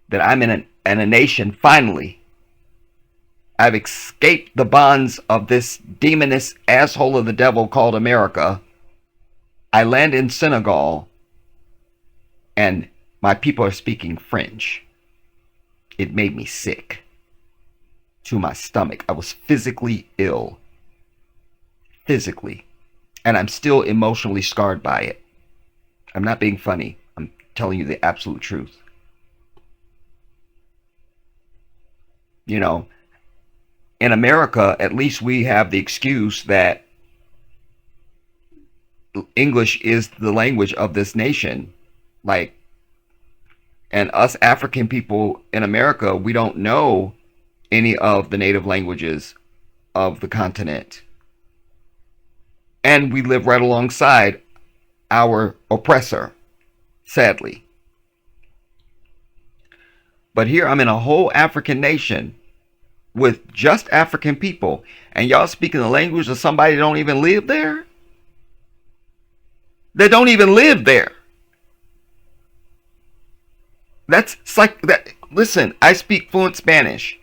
that I'm in a nation, finally. I've escaped the bonds of this demonous asshole of the devil called America. I land in Senegal, and my people are speaking French. It made me sick to my stomach. I was physically ill. Physically. And I'm still emotionally scarred by it. I'm not being funny. I'm telling you the absolute truth. You know, in America, at least we have the excuse that English is the language of this nation. Like, and us African people in America, we don't know any of the native languages of the continent. And we live right alongside our oppressor, sadly. But here I'm in a whole African nation with just African people, and y'all speaking the language of somebody that don't even live there? They don't even live there. That's like that. Listen, I speak fluent Spanish.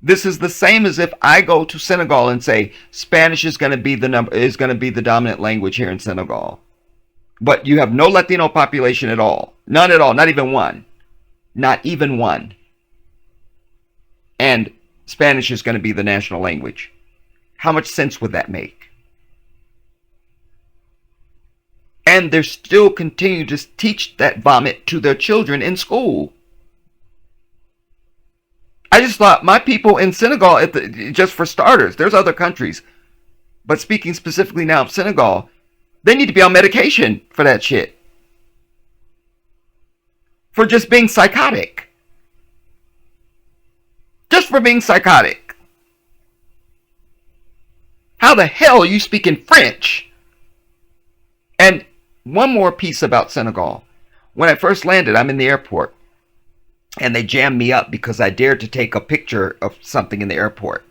This is the same as if I go to Senegal and say Spanish is going to be the dominant language here in Senegal. But you have no Latino population at all. None at all, not even one. Not even one. And Spanish is going to be the national language. How much sense would that make? And they're still continuing to teach that vomit to their children in school. I just thought my people in Senegal, just for starters, there's other countries, but speaking specifically now of Senegal, they need to be on medication for that shit. For just being psychotic. Just for being psychotic. How the hell are you speaking French? And one more piece about Senegal. When I first landed, I'm in the airport. And they jammed me up because I dared to take a picture of something in the airport.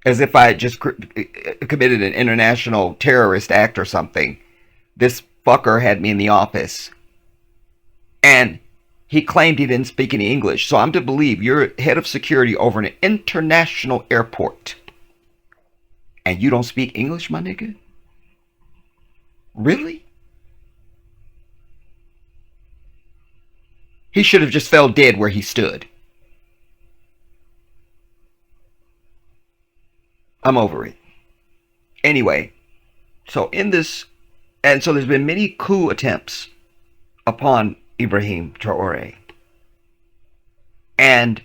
As if I had just committed an international terrorist act or something. This fucker had me in the office. And he claimed he didn't speak any English. So I'm to believe you're head of security over an international airport. And you don't speak English, my nigga? Really? He should have just fell dead where he stood. I'm over it. Anyway, so there's been many coup attempts upon Ibrahim Traore. And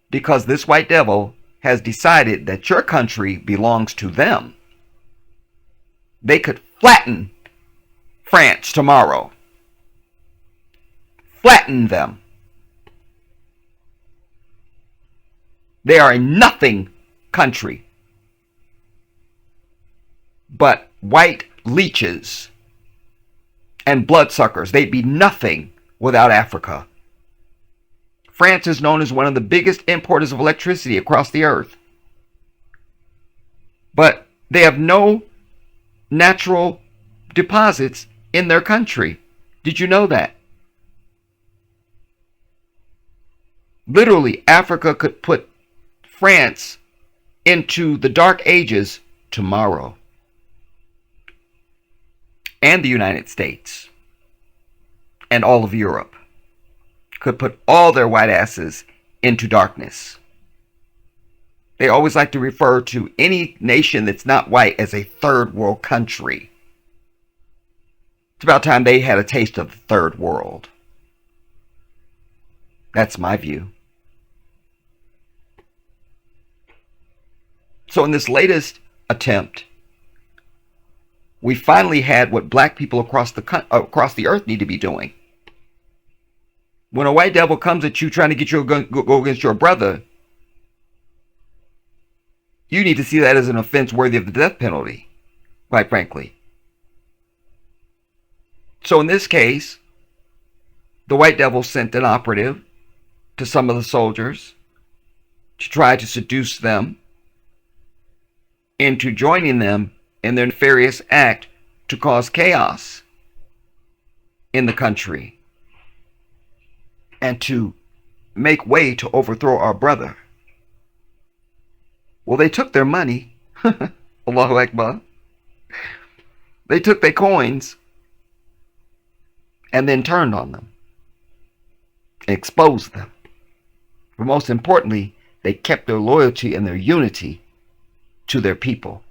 because this white devil has decided that your country belongs to them, they could flatten France tomorrow. Flatten them. They are a nothing country. But white leeches and bloodsuckers, they'd be nothing without Africa. France is known as one of the biggest importers of electricity across the earth. But they have no natural deposits in their country. Did you know that? Literally, Africa could put France into the Dark Ages tomorrow. And the United States. And all of Europe. Could put all their white asses into darkness. They always like to refer to any nation that's not white as a third world country. It's about time they had a taste of the third world. That's my view. So in this latest attempt, we finally had what black people across the earth need to be doing. When a white devil comes at you trying to get you to go against your brother, you need to see that as an offense worthy of the death penalty, quite frankly. So in this case, the white devil sent an operative to some of the soldiers to try to seduce them into joining them in their nefarious act to cause chaos in the country and to make way to overthrow our brother. Well, they took their money. Allahu Akbar. They took their coins and then turned on them. Exposed them. But most importantly, they kept their loyalty and their unity to their people.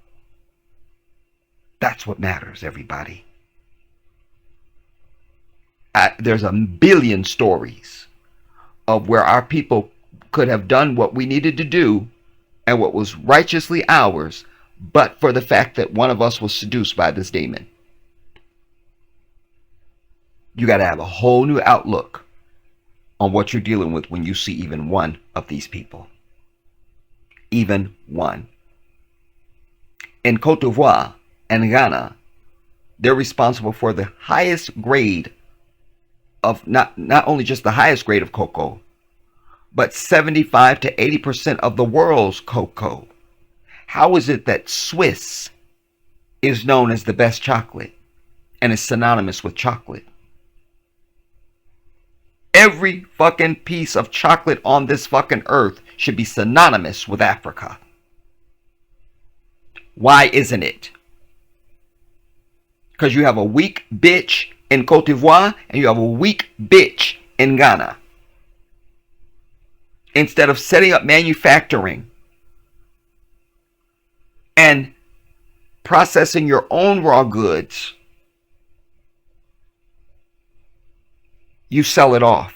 That's what matters, everybody. There's a billion stories of where our people could have done what we needed to do and what was righteously ours, but for the fact that one of us was seduced by this demon. You got to have a whole new outlook on what you're dealing with when you see even one of these people. Even one. In Cote d'Ivoire and Ghana, they're responsible for the highest grade of not only just the highest grade of cocoa, but 75 to 80% of the world's cocoa. How is it that Swiss is known as the best chocolate and is synonymous with chocolate? Every fucking piece of chocolate on this fucking earth should be synonymous with Africa. Why isn't it? Because you have a weak bitch in Cote d'Ivoire and you have a weak bitch in Ghana. Instead of setting up manufacturing and processing your own raw goods, you sell it off.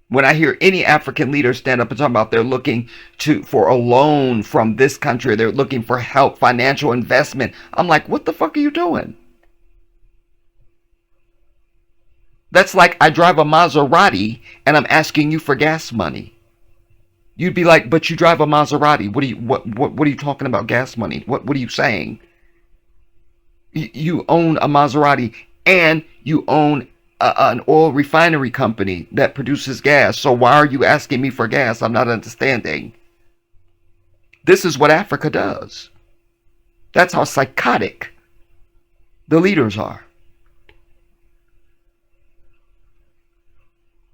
When I hear any African leader stand up and talk about they're looking for a loan from this country, they're looking for help, financial investment, I'm like, what the fuck are you doing? That's like I drive a Maserati and I'm asking you for gas money. You'd be like, but you drive a Maserati. What are you talking about gas money? What are you saying? You own a Maserati and you own an oil refinery company that produces gas. So why are you asking me for gas? I'm not understanding. This is what Africa does. That's how psychotic the leaders are.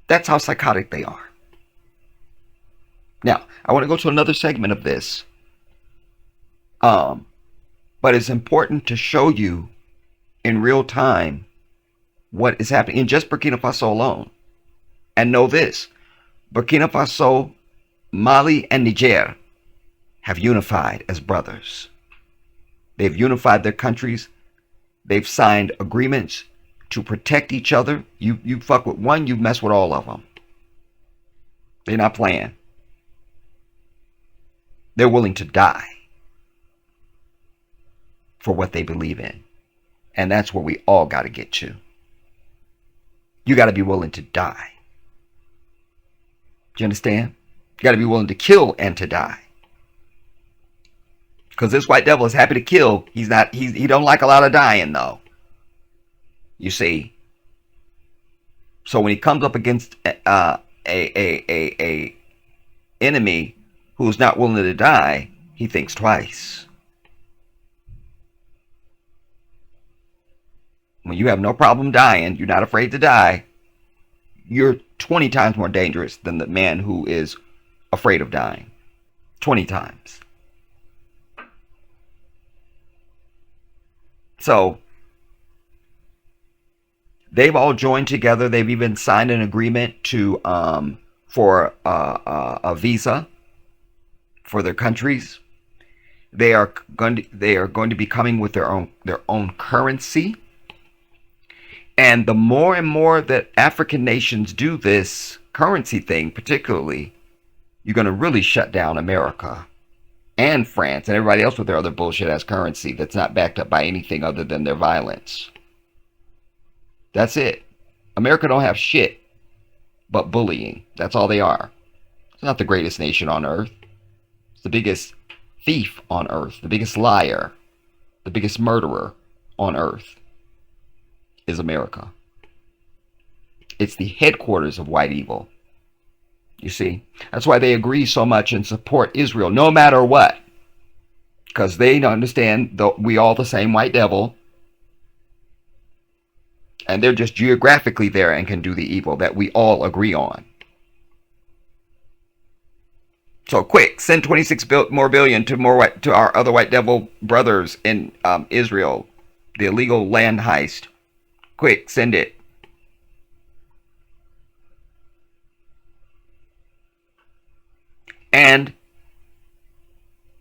That's how psychotic they are. Now, I want to go to another segment of this. But it's important to show you in real time what is happening in just Burkina Faso alone. And know this, Burkina Faso, Mali, and Niger have unified as brothers. They've unified their countries. They've signed agreements to protect each other. You fuck with one, you mess with all of them. They're not playing. They're willing to die for what they believe in. And that's where we all got to get to. You got to be willing to die. Do you understand? You got to be willing to kill and to die. Because this white devil is happy to kill. He don't like a lot of dying though. You see. So when he comes up against a enemy who's not willing to die, he thinks twice. When you have no problem dying, you're not afraid to die, you're 20 times more dangerous than the man who is afraid of dying. 20 times. So, they've all joined together. They've even signed an agreement for a visa for their countries. They are going to be coming with their own currency. And the more and more that African nations do this currency thing, particularly, you're going to really shut down America and France and everybody else with their other bullshit ass currency that's not backed up by anything other than their violence. That's it. America don't have shit but bullying. That's all they are. It's not the greatest nation on earth. It's the biggest thief on earth, the biggest liar, the biggest murderer on earth is America. It's the headquarters of white evil. You see? That's why they agree so much and support Israel no matter what. Because they understand we all the same white devil. And they're just geographically there and can do the evil that we all agree on. So quick, send 26 more billion to our other white devil brothers in Israel. The illegal land heist. Quick, send it. And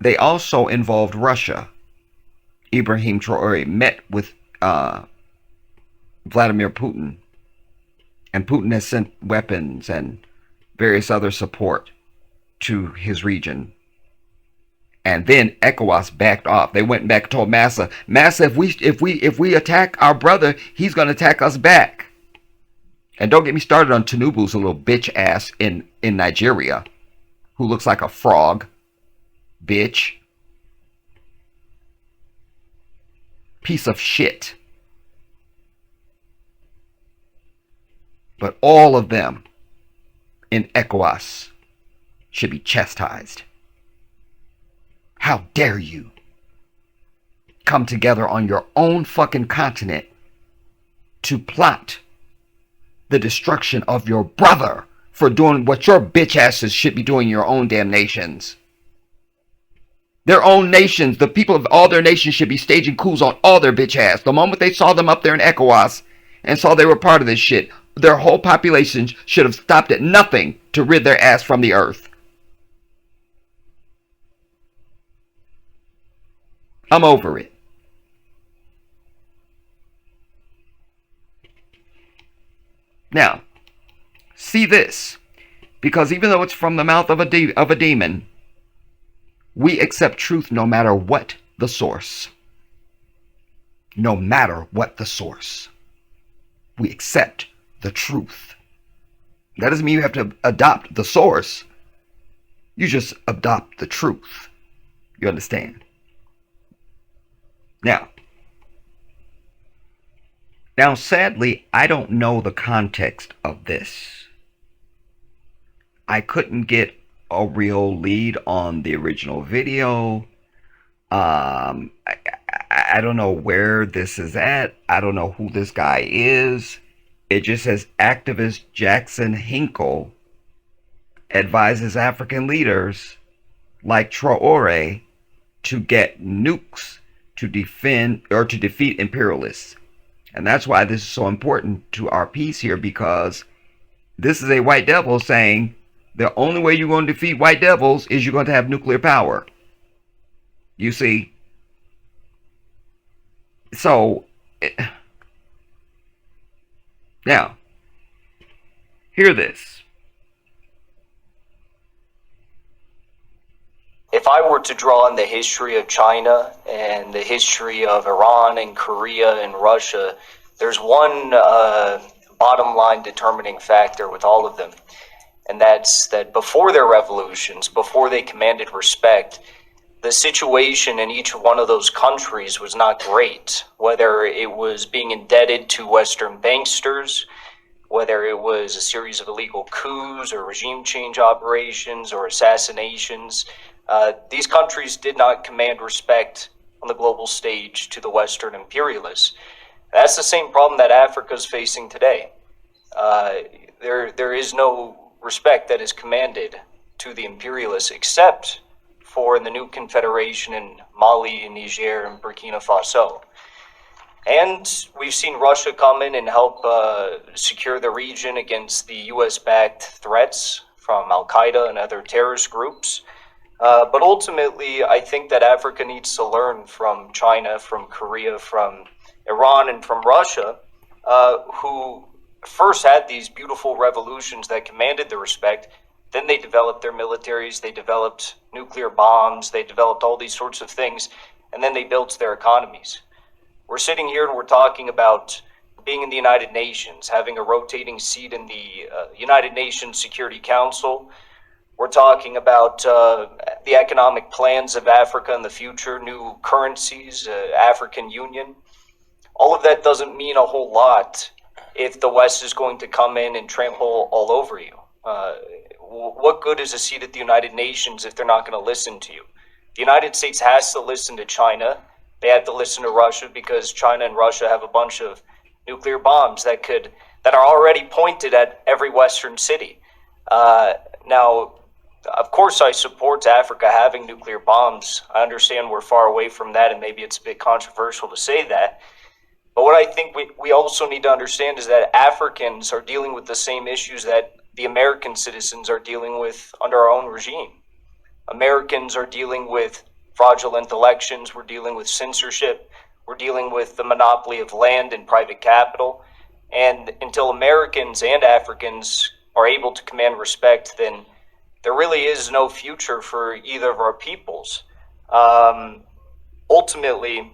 they also involved Russia. Ibrahim Traore met with Vladimir Putin. And Putin has sent weapons and various other support to his region. And then ECOWAS backed off. They went back and told Massa, if we attack our brother, he's going to attack us back. And don't get me started on Tinubu's a little bitch ass in Nigeria, who looks like a frog. Bitch. Piece of shit. But all of them in ECOWAS should be chastised. How dare you come together on your own fucking continent to plot the destruction of your brother for doing what your bitch asses should be doing in your own damn nations. Their own nations, the people of all their nations should be staging coups on all their bitch ass. The moment they saw them up there in ECOWAS and saw they were part of this shit, their whole population should have stopped at nothing to rid their ass from the earth. I'm over it. Now, see this, because even though it's from the mouth of a demon, we accept truth no matter what the source. No matter what the source. We accept the truth. That doesn't mean you have to adopt the source. You just adopt the truth. You understand? Now, sadly, I don't know the context of this. I couldn't get a real lead on the original video. I don't know where this is at. I don't know who this guy is. It just says activist Jackson Hinkle advises African leaders like Traore to get nukes to defend or to defeat imperialists. And that's why this is so important to our peace here, because this is a white devil saying the only way you're going to defeat white devils is you're going to have nuclear power. You see? So, now, hear this. If I were to draw on the history of China and the history of Iran and Korea and Russia, there's one bottom line determining factor with all of them. And that's that before their revolutions, before they commanded respect, the situation in each one of those countries was not great. Whether it was being indebted to Western banksters, whether it was a series of illegal coups or regime change operations or assassinations, these countries did not command respect on the global stage to the Western imperialists. That's the same problem that Africa is facing today. There is no respect that is commanded to the imperialists except for in the new confederation in Mali, and Niger, and Burkina Faso. And we've seen Russia come in and help secure the region against the US-backed threats from Al-Qaeda and other terrorist groups. But ultimately, I think that Africa needs to learn from China, from Korea, from Iran, and from Russia, who first had these beautiful revolutions that commanded the respect. Then they developed their militaries, they developed nuclear bombs, they developed all these sorts of things, and then they built their economies. We're sitting here and we're talking about being in the United Nations, having a rotating seat in the United Nations Security Council. We're talking about the economic plans of Africa in the future, new currencies, African Union. All of that doesn't mean a whole lot if the West is going to come in and trample all over you. What good is a seat at the United Nations if they're not going to listen to you? The United States has to listen to China. They have to listen to Russia because China and Russia have a bunch of nuclear bombs that are already pointed at every Western city. Now, of course, I support Africa having nuclear bombs. I understand we're far away from that, and maybe it's a bit controversial to say that. But what I think we also need to understand is that Africans are dealing with the same issues that the American citizens are dealing with under our own regime. Americans are dealing with fraudulent elections. We're dealing with censorship. We're dealing with the monopoly of land and private capital. And until Americans and Africans are able to command respect, then there really is no future for either of our peoples. Ultimately,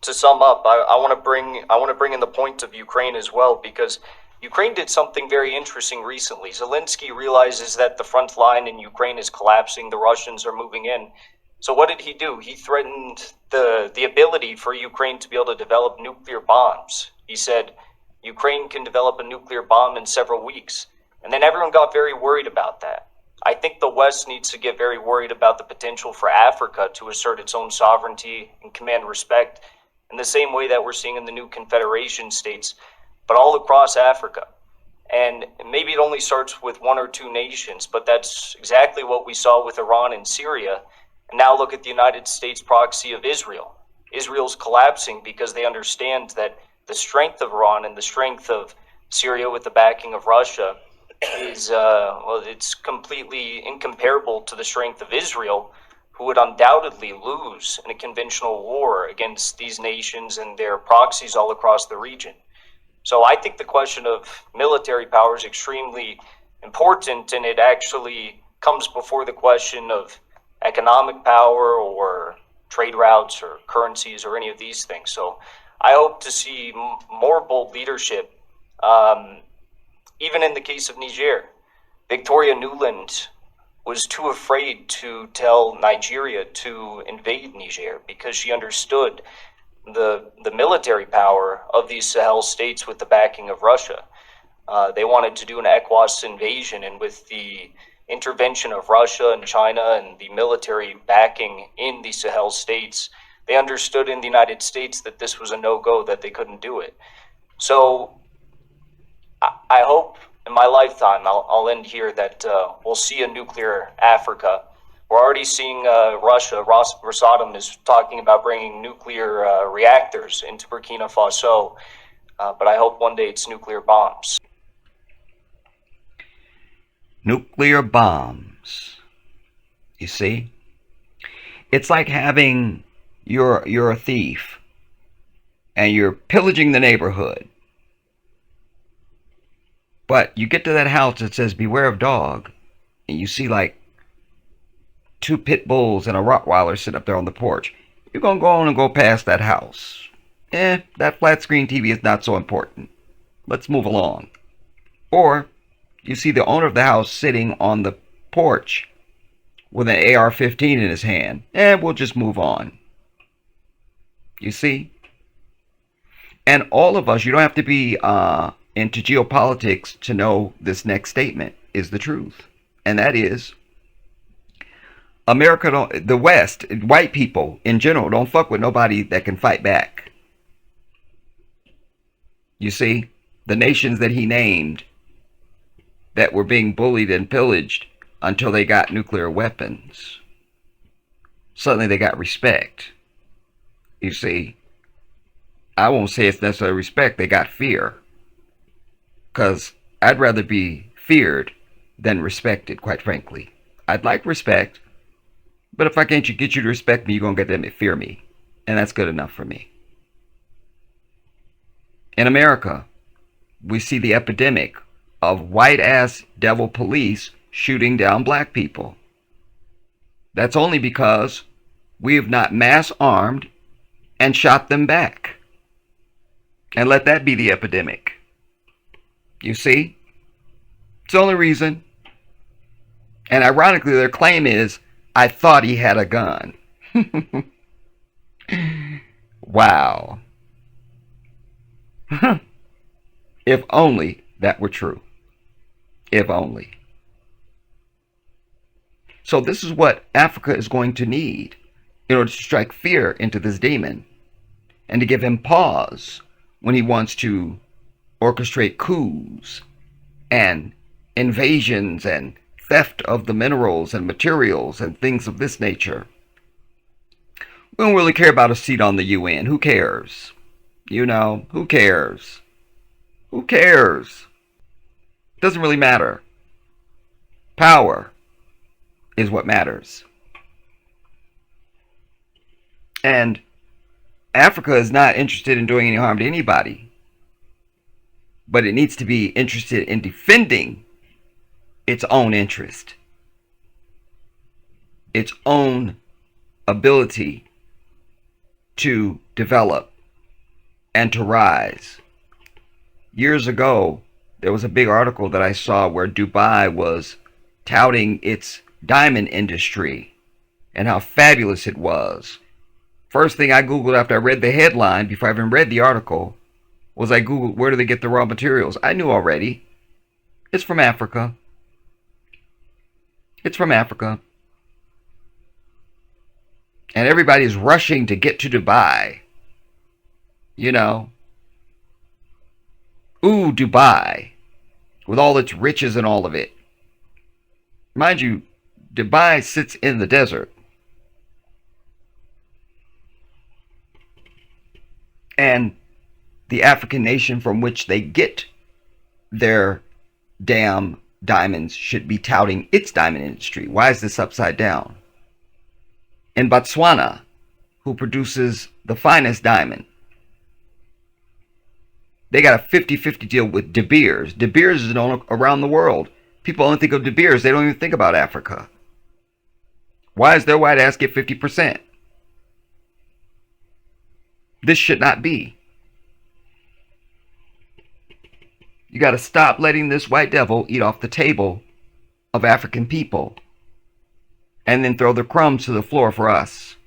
to sum up, I want to bring in the point of Ukraine as well, because Ukraine did something very interesting recently. Zelensky realizes that the front line in Ukraine is collapsing. The Russians are moving in. So what did he do? He threatened the ability for Ukraine to be able to develop nuclear bombs. He said Ukraine can develop a nuclear bomb in several weeks. And then everyone got very worried about that. I think the West needs to get very worried about the potential for Africa to assert its own sovereignty and command respect in the same way that we're seeing in the new Confederation states. but all across Africa. And maybe it only starts with one or two nations, but that's exactly what we saw with Iran and Syria. And now look at the United States proxy of Israel. Israel's collapsing because they understand that the strength of Iran and the strength of Syria with the backing of Russia is, it's completely incomparable to the strength of Israel, who would undoubtedly lose in a conventional war against these nations and their proxies all across the region. So I think the question of military power is extremely important, and it actually comes before the question of economic power or trade routes or currencies or any of these things. So I hope to see more bold leadership, even in the case of Niger. Victoria Nuland was too afraid to tell Nigeria to invade Niger because she understood the military power of these Sahel states with the backing of Russia. They wanted to do an ECOWAS invasion, and with the intervention of Russia and China and the military backing in the Sahel states, they understood in the United States that this was a no-go, that they couldn't do it. So I hope in my lifetime, I'll end here, that we'll see a nuclear Africa. We're already seeing Russia. Rosatom is talking about bringing nuclear reactors into Burkina Faso, but I hope one day it's nuclear bombs. Nuclear bombs. You see? It's like having, you're a thief and you're pillaging the neighborhood. But you get to that house that says beware of dog, and you see like 2 pit bulls and a Rottweiler sitting up there on the porch. You're going to go on and go past that house. That flat screen TV is not so important. Let's move along. Or you see the owner of the house sitting on the porch with an AR-15 in his hand. We'll just move on. You see? And all of us, you don't have to be into geopolitics to know this next statement is the truth. And that is, America, the West, white people in general, don't fuck with nobody that can fight back. You see, the nations that he named that were being bullied and pillaged until they got nuclear weapons, suddenly they got respect. You see, I won't say it's necessarily respect, they got fear. Because I'd rather be feared than respected, quite frankly. I'd like respect, but if I can't get you to respect me, you're going to get them to fear me. And that's good enough for me. In America, we see the epidemic of white-ass devil police shooting down black people. That's only because we have not mass-armed and shot them back. And let that be the epidemic. You see? It's the only reason. And ironically, their claim is, I thought he had a gun. Wow. If only that were true. If only. So this is what Africa is going to need in order to strike fear into this demon and to give him pause when he wants to orchestrate coups and invasions and theft of the minerals and materials and things of this nature. We don't really care about a seat on the UN. Who cares? You know, who cares? Who cares? Doesn't really matter. Power is what matters. And Africa is not interested in doing any harm to anybody, but it needs to be interested in defending its own interest, its own ability to develop and to rise. Years ago, there was a big article that I saw where Dubai was touting its diamond industry and how fabulous it was. First thing I Googled after I read the headline, before I even read the article, was I Googled, where do they get the raw materials? I knew already. It's from Africa. It's from Africa. And everybody's rushing to get to Dubai. You know. Ooh, Dubai, with all its riches and all of it. Mind you, Dubai sits in the desert. And the African nation from which they get their damn diamonds should be touting its diamond industry. Why is this upside down? In Botswana, who produces the finest diamond, they got a 50-50 deal with De Beers. De Beers is known around the world. People only think of De Beers. They don't even think about Africa. Why does their white ass get 50%? This should not be. You got to stop letting this white devil eat off the table of African people and then throw the crumbs to the floor for us.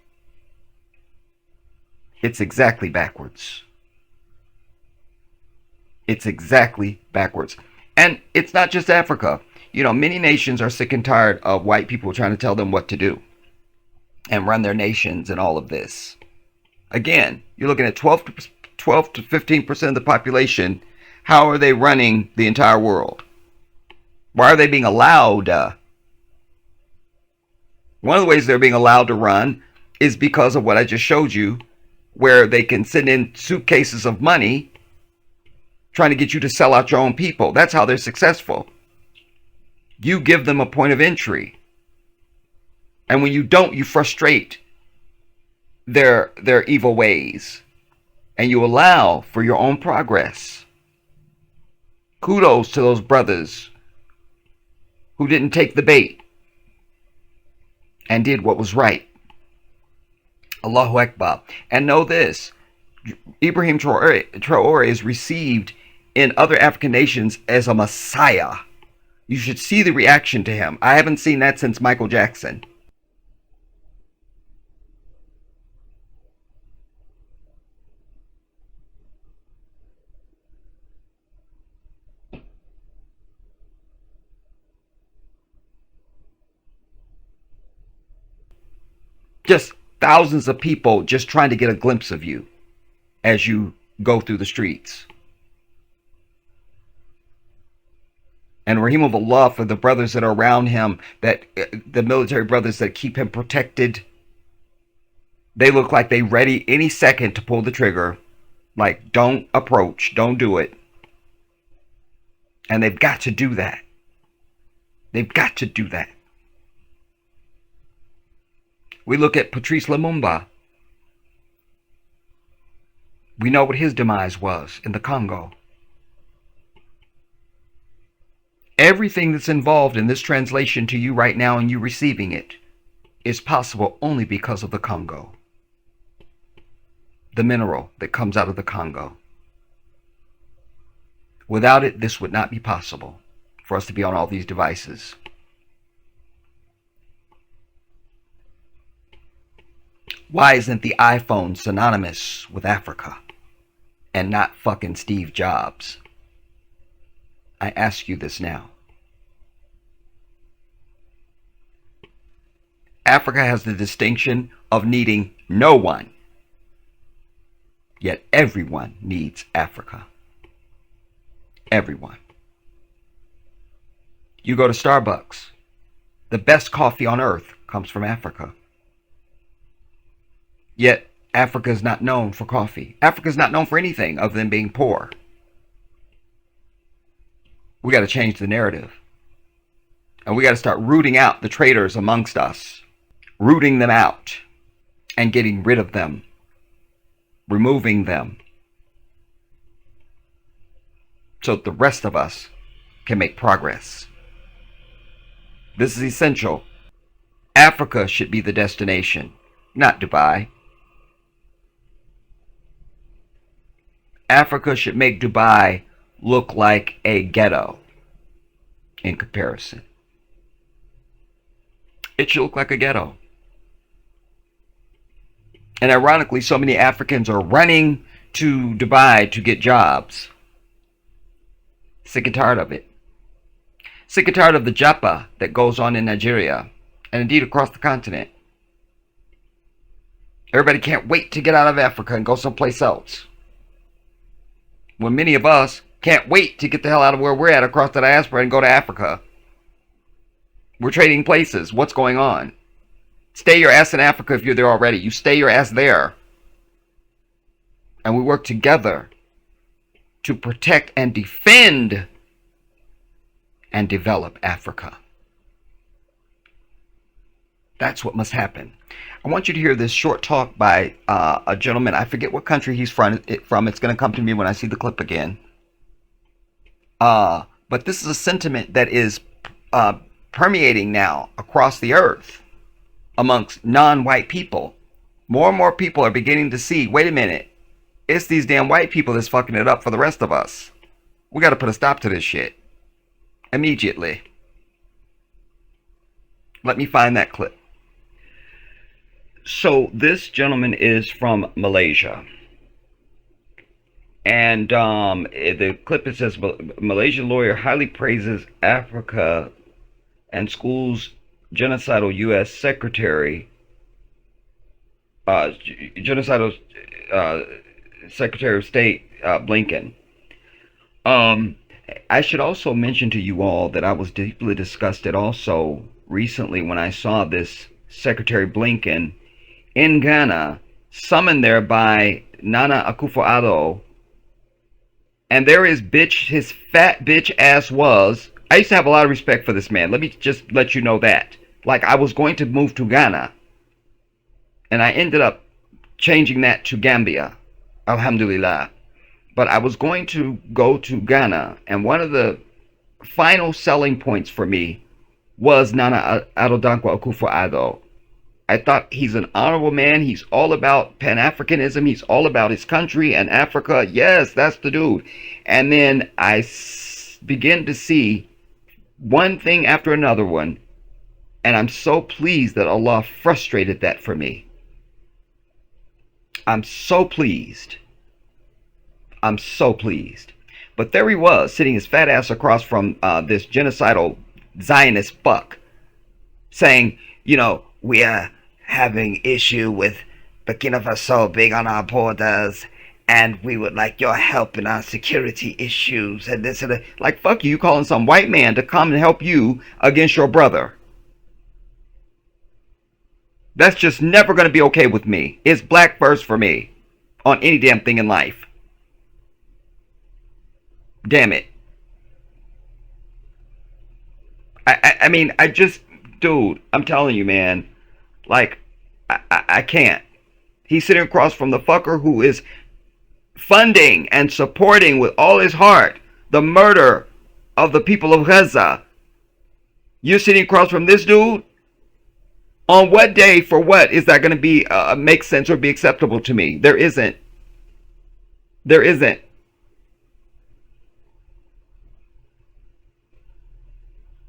It's exactly backwards. It's exactly backwards. And it's not just Africa. You know, many nations are sick and tired of white people trying to tell them what to do and run their nations and all of this. Again, you're looking at 12 to 15% of the population. How are they running the entire world? Why are they being allowed? One of the ways they're being allowed to run is because of what I just showed you, where they can send in suitcases of money trying to get you to sell out your own people. That's how they're successful. You give them a point of entry. And when you don't, you frustrate their evil ways. And you allow for your own progress. Kudos to those brothers who didn't take the bait and did what was right. Allahu Akbar. And know this, Ibrahim Traore is received in other African nations as a messiah. You should see the reaction to him. I haven't seen that since Michael Jackson. Just thousands of people just trying to get a glimpse of you as you go through the streets. And Rahimahullah for the brothers that are around him, that the military brothers that keep him protected. They look like they ready any second to pull the trigger. Like, don't approach, don't do it. And they've got to do that. They've got to do that. We look at Patrice Lumumba. We know what his demise was in the Congo. Everything that's involved in this translation to you right now and you receiving it is possible only because of the Congo. The mineral that comes out of the Congo. Without it, this would not be possible for us to be on all these devices. Why isn't the iPhone synonymous with Africa and not fucking Steve Jobs? I ask you this now. Africa has the distinction of needing no one, yet everyone needs Africa. Everyone. You go to Starbucks, the best coffee on earth comes from Africa. Yet Africa is not known for coffee. Africa is not known for anything other than being poor. We got to change the narrative. And we got to start rooting out the traitors amongst us. Rooting them out and getting rid of them. Removing them. So the rest of us can make progress. This is essential. Africa should be the destination, not Dubai. Africa should make Dubai look like a ghetto in comparison. It should look like a ghetto. And ironically, so many Africans are running to Dubai to get jobs. Sick and tired of it. Sick and tired of the japa that goes on in Nigeria and indeed across the continent. Everybody can't wait to get out of Africa and go someplace else. When many of us Can't wait to get the hell out of where we're at across the diaspora and go to Africa. We're trading places. What's going on? Stay your ass in Africa if you're there already. You stay your ass there. And we work together to protect and defend and develop Africa. That's what must happen. I want you to hear this short talk by a gentleman. I forget what country he's from. It's going to come to me when I see the clip again. But this is a sentiment that is permeating now across the earth amongst non-white people. More and more people are beginning to see, wait a minute, it's these damn white people that's fucking it up for the rest of us. We got to put a stop to this shit immediately. Let me find that clip. So this gentleman is from Malaysia. And the clip, it says, Malaysian lawyer highly praises Africa and schools genocidal U.S. Secretary, Secretary of State Blinken. I should also mention to you all that I was deeply disgusted also recently when I saw this Secretary Blinken in Ghana, summoned there by Nana Akufo-Addo, and there his fat bitch ass was. I used to have a lot of respect for this man. Let me just let you know that. Like, I was going to move to Ghana, and I ended up changing that to Gambia, alhamdulillah. But I was going to go to Ghana, and one of the final selling points for me was Nana Addo Dankwa Akufo-Addo. I thought he's an honorable man. He's all about Pan-Africanism. He's all about his country and Africa. Yes, that's the dude. And then I begin to see one thing after another one. And I'm so pleased that Allah frustrated that for me. I'm so pleased. I'm so pleased. But there he was, sitting his fat ass across from this genocidal Zionist fuck, saying, you know, we are having issue with Burkina Faso being on our borders, and we would like your help in our security issues, and this and that. Like, fuck you calling some white man to come and help you against your brother. That's just never going to be okay with me. It's black first for me on any damn thing in life. Damn it. I mean, I just, dude, I'm telling you, man, like, I can't. He's sitting across from the fucker who is funding and supporting with all his heart the murder of the people of Gaza. You're sitting across from this dude? On what day, for what, is that going to be, make sense or be acceptable to me? There isn't. There isn't.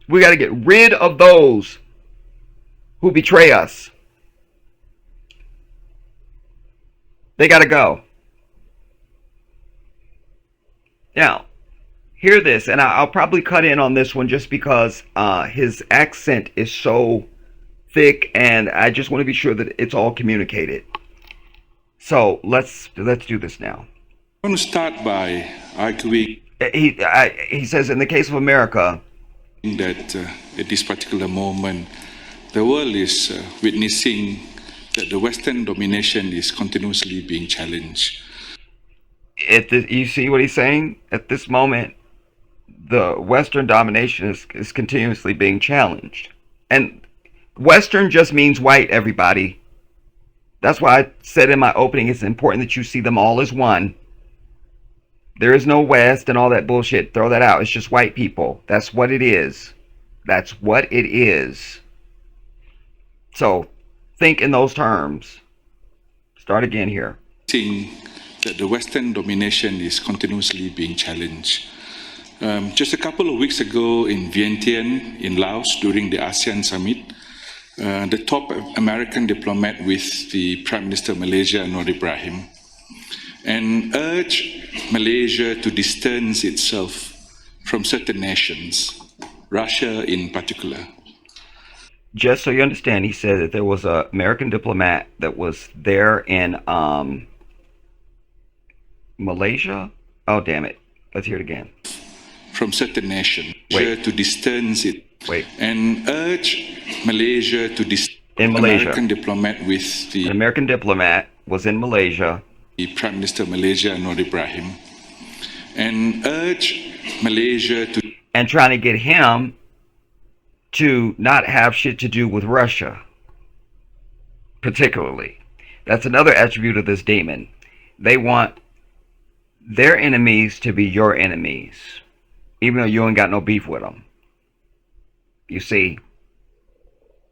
We got to get rid of those who betray us. They got to go. Now, hear this, and I'll probably cut in on this one just because his accent is so thick, and I just want to be sure that it's all communicated. So let's do this now. I want to start by arguing he says, in the case of America, that at this particular moment, the world is witnessing that the Western domination is continuously being challenged. You see what he's saying? At this moment, the Western domination is continuously being challenged. And Western just means white, everybody. That's why I said in my opening, it's important that you see them all as one. There is no West and all that bullshit. Throw that out. It's just white people. That's what it is. That's what it is. So think in those terms. Start again here. Seeing that the Western domination is continuously being challenged. Just a couple of weeks ago in Vientiane, in Laos, during the ASEAN summit, the top American diplomat with the Prime Minister of Malaysia, Anwar Ibrahim, and urged Malaysia to distance itself from certain nations, Russia in particular. Just so you understand, he said that there was an American diplomat that was there in Malaysia. Oh, damn it. Let's hear it again. From certain nations Wait. to distance it Wait. and urge Malaysia to In Malaysia. American diplomat with An the American diplomat was in Malaysia Prime Minister of Malaysia, Anwar Ibrahim, and urge Malaysia to and trying to get him to not have shit to do with Russia, particularly. That's another attribute of this demon. They want their enemies to be your enemies, even though you ain't got no beef with them. You see,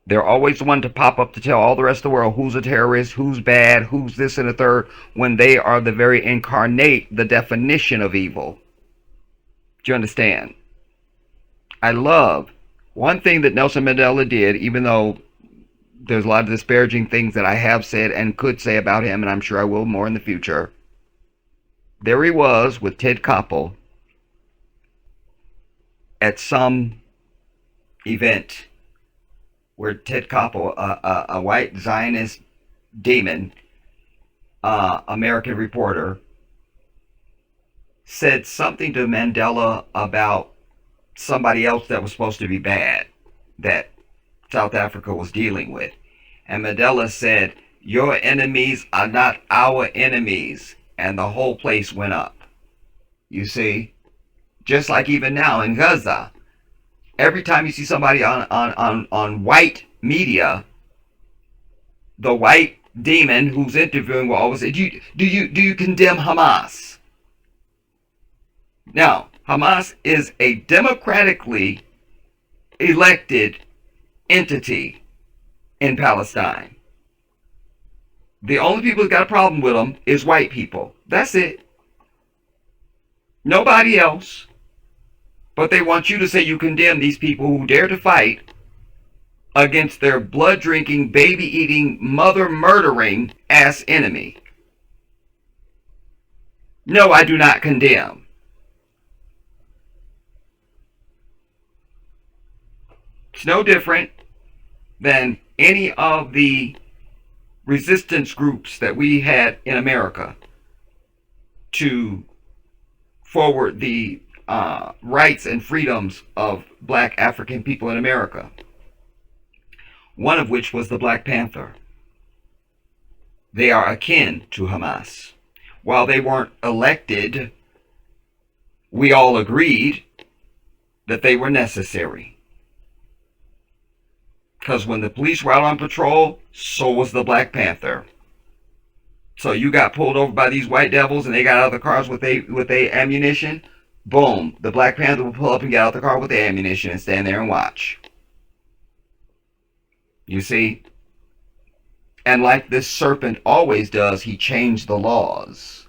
they're always the one to pop up to tell all the rest of the world who's a terrorist, who's bad, who's this and the third, when they are the very incarnate, the definition of evil. Do you understand? I love one thing that Nelson Mandela did, even though there's a lot of disparaging things that I have said and could say about him, and I'm sure I will more in the future. There he was with Ted Koppel at some event where Ted Koppel, a white Zionist demon, American reporter, said something to Mandela about somebody else that was supposed to be bad that South Africa was dealing with. And Mandela said, "Your enemies are not our enemies." And the whole place went up. You see? Just like even now in Gaza. Every time you see somebody on white media, the white demon who's interviewing will always say, do you condemn Hamas? Now, Hamas is a democratically elected entity in Palestine. The only people who've got a problem with them is white people. That's it. Nobody else. But they want you to say you condemn these people who dare to fight against their blood-drinking, baby-eating, mother-murdering ass enemy. No, I do not condemn. It's no different than any of the resistance groups that we had in America to forward the rights and freedoms of black African people in America. One of which was the Black Panther. They are akin to Hamas. While they weren't elected, we all agreed that they were necessary. Because when the police were out on patrol, so was the Black Panther. So you got pulled over by these white devils and they got out of the cars with a ammunition. Boom, the Black Panther will pull up and get out of the car with the ammunition and stand there and watch. You see? And like this serpent always does, he changed the laws.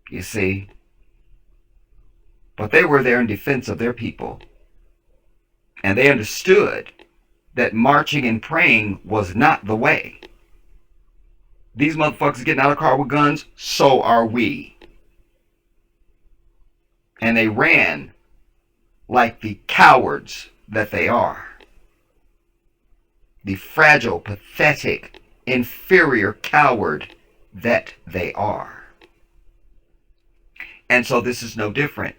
You see? But they were there in defense of their people. And they understood that marching and praying was not the way. These motherfuckers getting out of the car with guns, so are we. And they ran like the cowards that they are. The fragile, pathetic, inferior coward that they are. And so this is no different.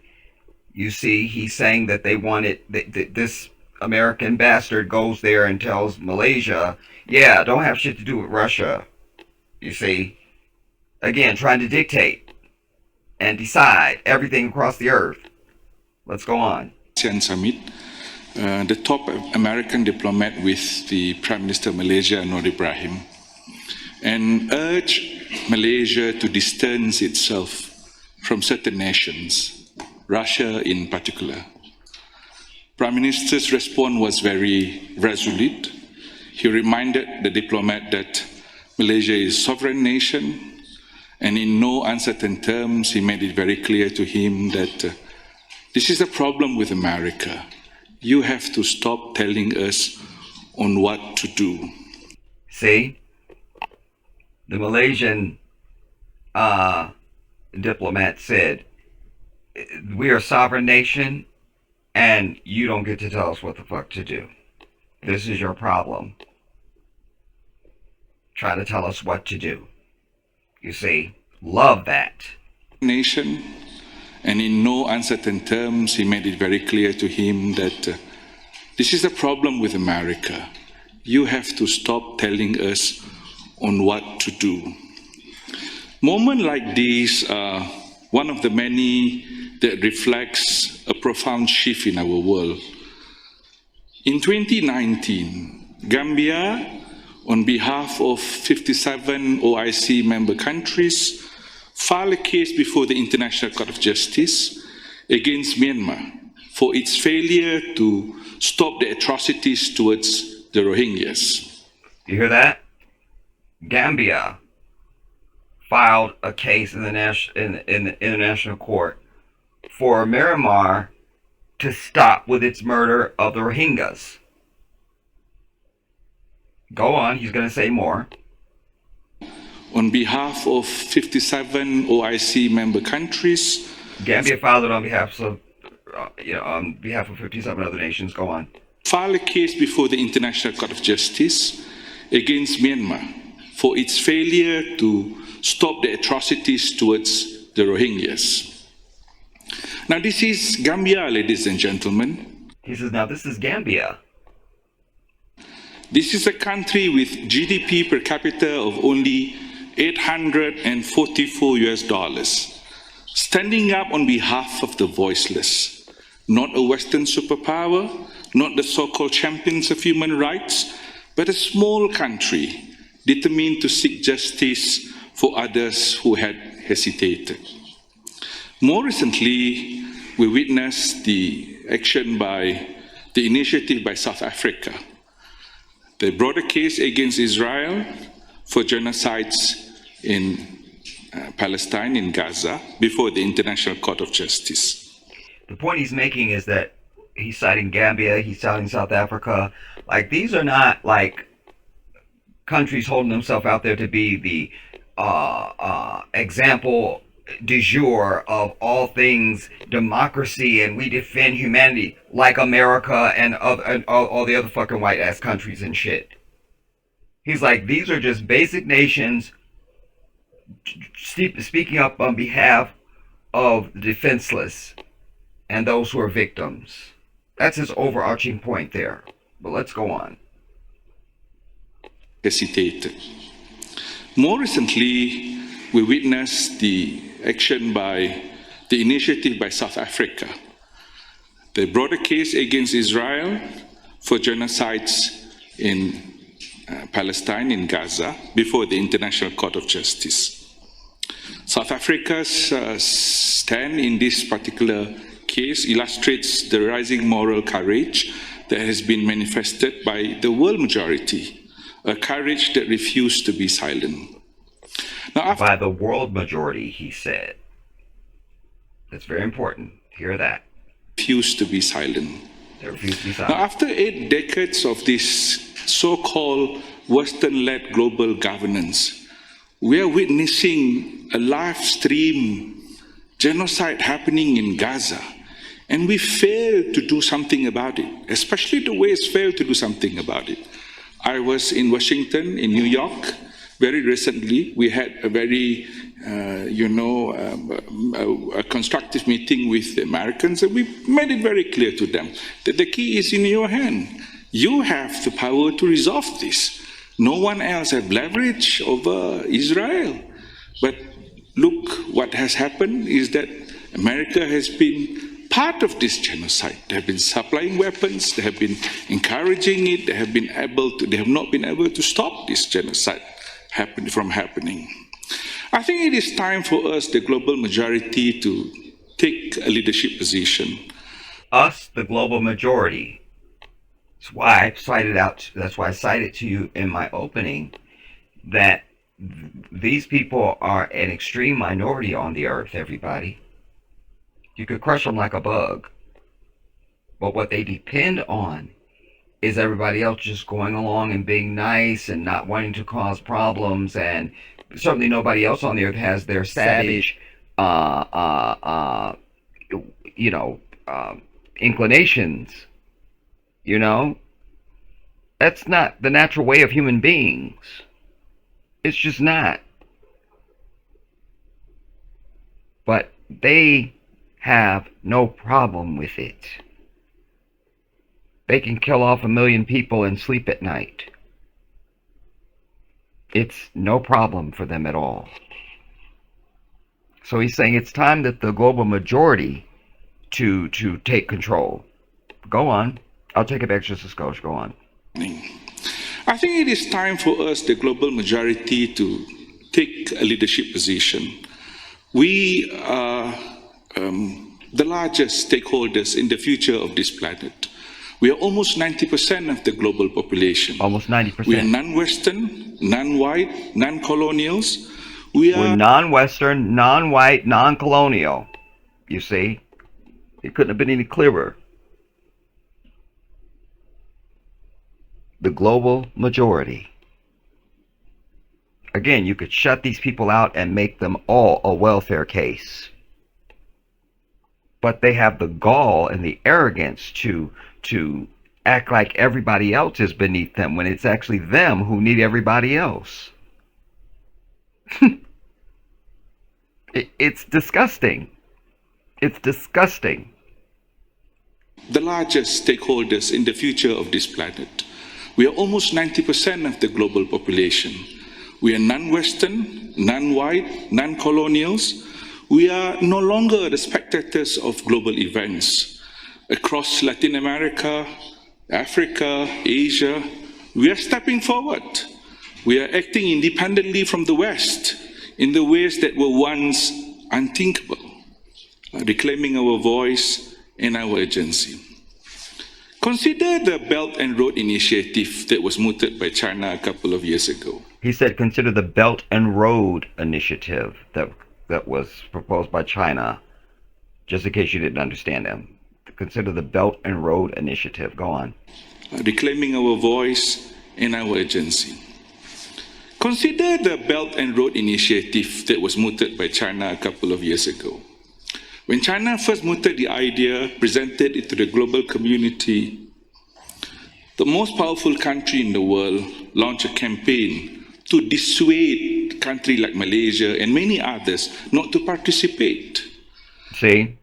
You see, he's saying that they wanted, this American bastard goes there and tells Malaysia, yeah, don't have shit to do with Russia. You see, again, trying to dictate and decide everything across the earth. Let's go on. ASEAN Summit, the top American diplomat with the Prime Minister of Malaysia, Anwar Ibrahim, and urge Malaysia to distance itself from certain nations, Russia in particular. Prime Minister's response was very resolute. He reminded the diplomat that Malaysia is a sovereign nation, and in no uncertain terms, he made it very clear to him that this is the problem with America. You have to stop telling us on what to do. See? The Malaysian diplomat said, we are a sovereign nation, and you don't get to tell us what the fuck to do. This is your problem. Try to tell us what to do. You see? Love that. Nation, And in no uncertain terms, he made it very clear to him that this is a problem with America. You have to stop telling us on what to do. Moments like these are one of the many that reflects a profound shift in our world. In 2019, Gambia, on behalf of 57 OIC member countries, filed a case before the International Court of Justice against Myanmar for its failure to stop the atrocities towards the Rohingyas. You hear that? Gambia filed a case in the International Court for Myanmar to stop with its murder of the Rohingyas. Go on, he's going to say more. On behalf of 57 OIC member countries, Gambia filed it on behalf of, on behalf of 57 other nations. Go on. Filed a case before the International Court of Justice against Myanmar for its failure to stop the atrocities towards the Rohingyas. Now, this is Gambia, ladies and gentlemen. He says, now this is Gambia. This is a country with GDP per capita of only $844 US, standing up on behalf of the voiceless, not a Western superpower, not the so-called champions of human rights, but a small country determined to seek justice for others who had hesitated. More recently, we witnessed the initiative by South Africa. They brought a case against Israel for genocides in Palestine, in Gaza, before the International Court of Justice. The point he's making is that he's citing Gambia, he's citing South Africa. Like, these are not like countries holding themselves out there to be the example du jour of all things democracy and we defend humanity, like America and all the other fucking white ass countries and shit. He's like, these are just basic nations speaking up on behalf of the defenseless and those who are victims. That's his overarching point there. But let's go on. Hesitated. More recently, we witnessed the initiative by South Africa. They brought a case against Israel for genocides in Palestine, in Gaza, before the International Court of Justice. South Africa's stand in this particular case illustrates the rising moral courage that has been manifested by the world majority, a courage that refused to be silent. Now, by the world majority, he said. That's very important. Hear that. Refused to be silent. They refused to be silent. Now, after 8 decades of this so-called Western-led global governance, we are witnessing a live stream genocide happening in Gaza, and we failed to do something about it, especially the West failed to do something about it. I was in Washington, in New York, very recently. We had a very, a constructive meeting with the Americans, and we made it very clear to them that the key is in your hand. You have the power to resolve this. No one else has leverage over Israel. But look, what has happened is that America has been part of this genocide. They have been supplying weapons, they have been encouraging it, they have not been able to stop this genocide from happening. I think it is time for us, the global majority, to take a leadership position. Us, the global majority. That's why I cited to you in my opening that these people are an extreme minority on the earth, everybody. You could crush them like a bug. But what they depend on is everybody else just going along and being nice and not wanting to cause problems. And certainly nobody else on the earth has their savage, inclinations. You know? That's not the natural way of human beings. It's just not. But they have no problem with it. They can kill off 1 million people and sleep at night. It's no problem for them at all. So he's saying it's time that the global majority to take control. Go on. I'll take it back just a skosh. Go on. I think it is time for us, the global majority, to take a leadership position. We are the largest stakeholders in the future of this planet. We are almost 90% of the global population. Almost 90%. We are non-Western, non-white, non-colonials. We're non-Western, non-white, non-colonial. You see? It couldn't have been any clearer. The global majority. Again, you could shut these people out and make them all a welfare case. But they have the gall and the arrogance to act like everybody else is beneath them when it's actually them who need everybody else. It's disgusting. It's disgusting. The largest stakeholders in the future of this planet. We are almost 90% of the global population. We are non-Western, non-white, non-colonials. We are no longer the spectators of global events. Across Latin America, Africa, Asia, we are stepping forward. We are acting independently from the West in the ways that were once unthinkable, reclaiming our voice and our agency. Consider the Belt and Road Initiative that was mooted by China a couple of years ago. He said consider the Belt and Road Initiative that was proposed by China, just in case you didn't understand them. Consider the Belt and Road Initiative. Go on. Reclaiming our voice and our agency. Consider the Belt and Road Initiative that was mooted by China a couple of years ago. When China first mooted the idea, presented it to the global community, the most powerful country in the world launched a campaign to dissuade a country like Malaysia and many others not to participate. See?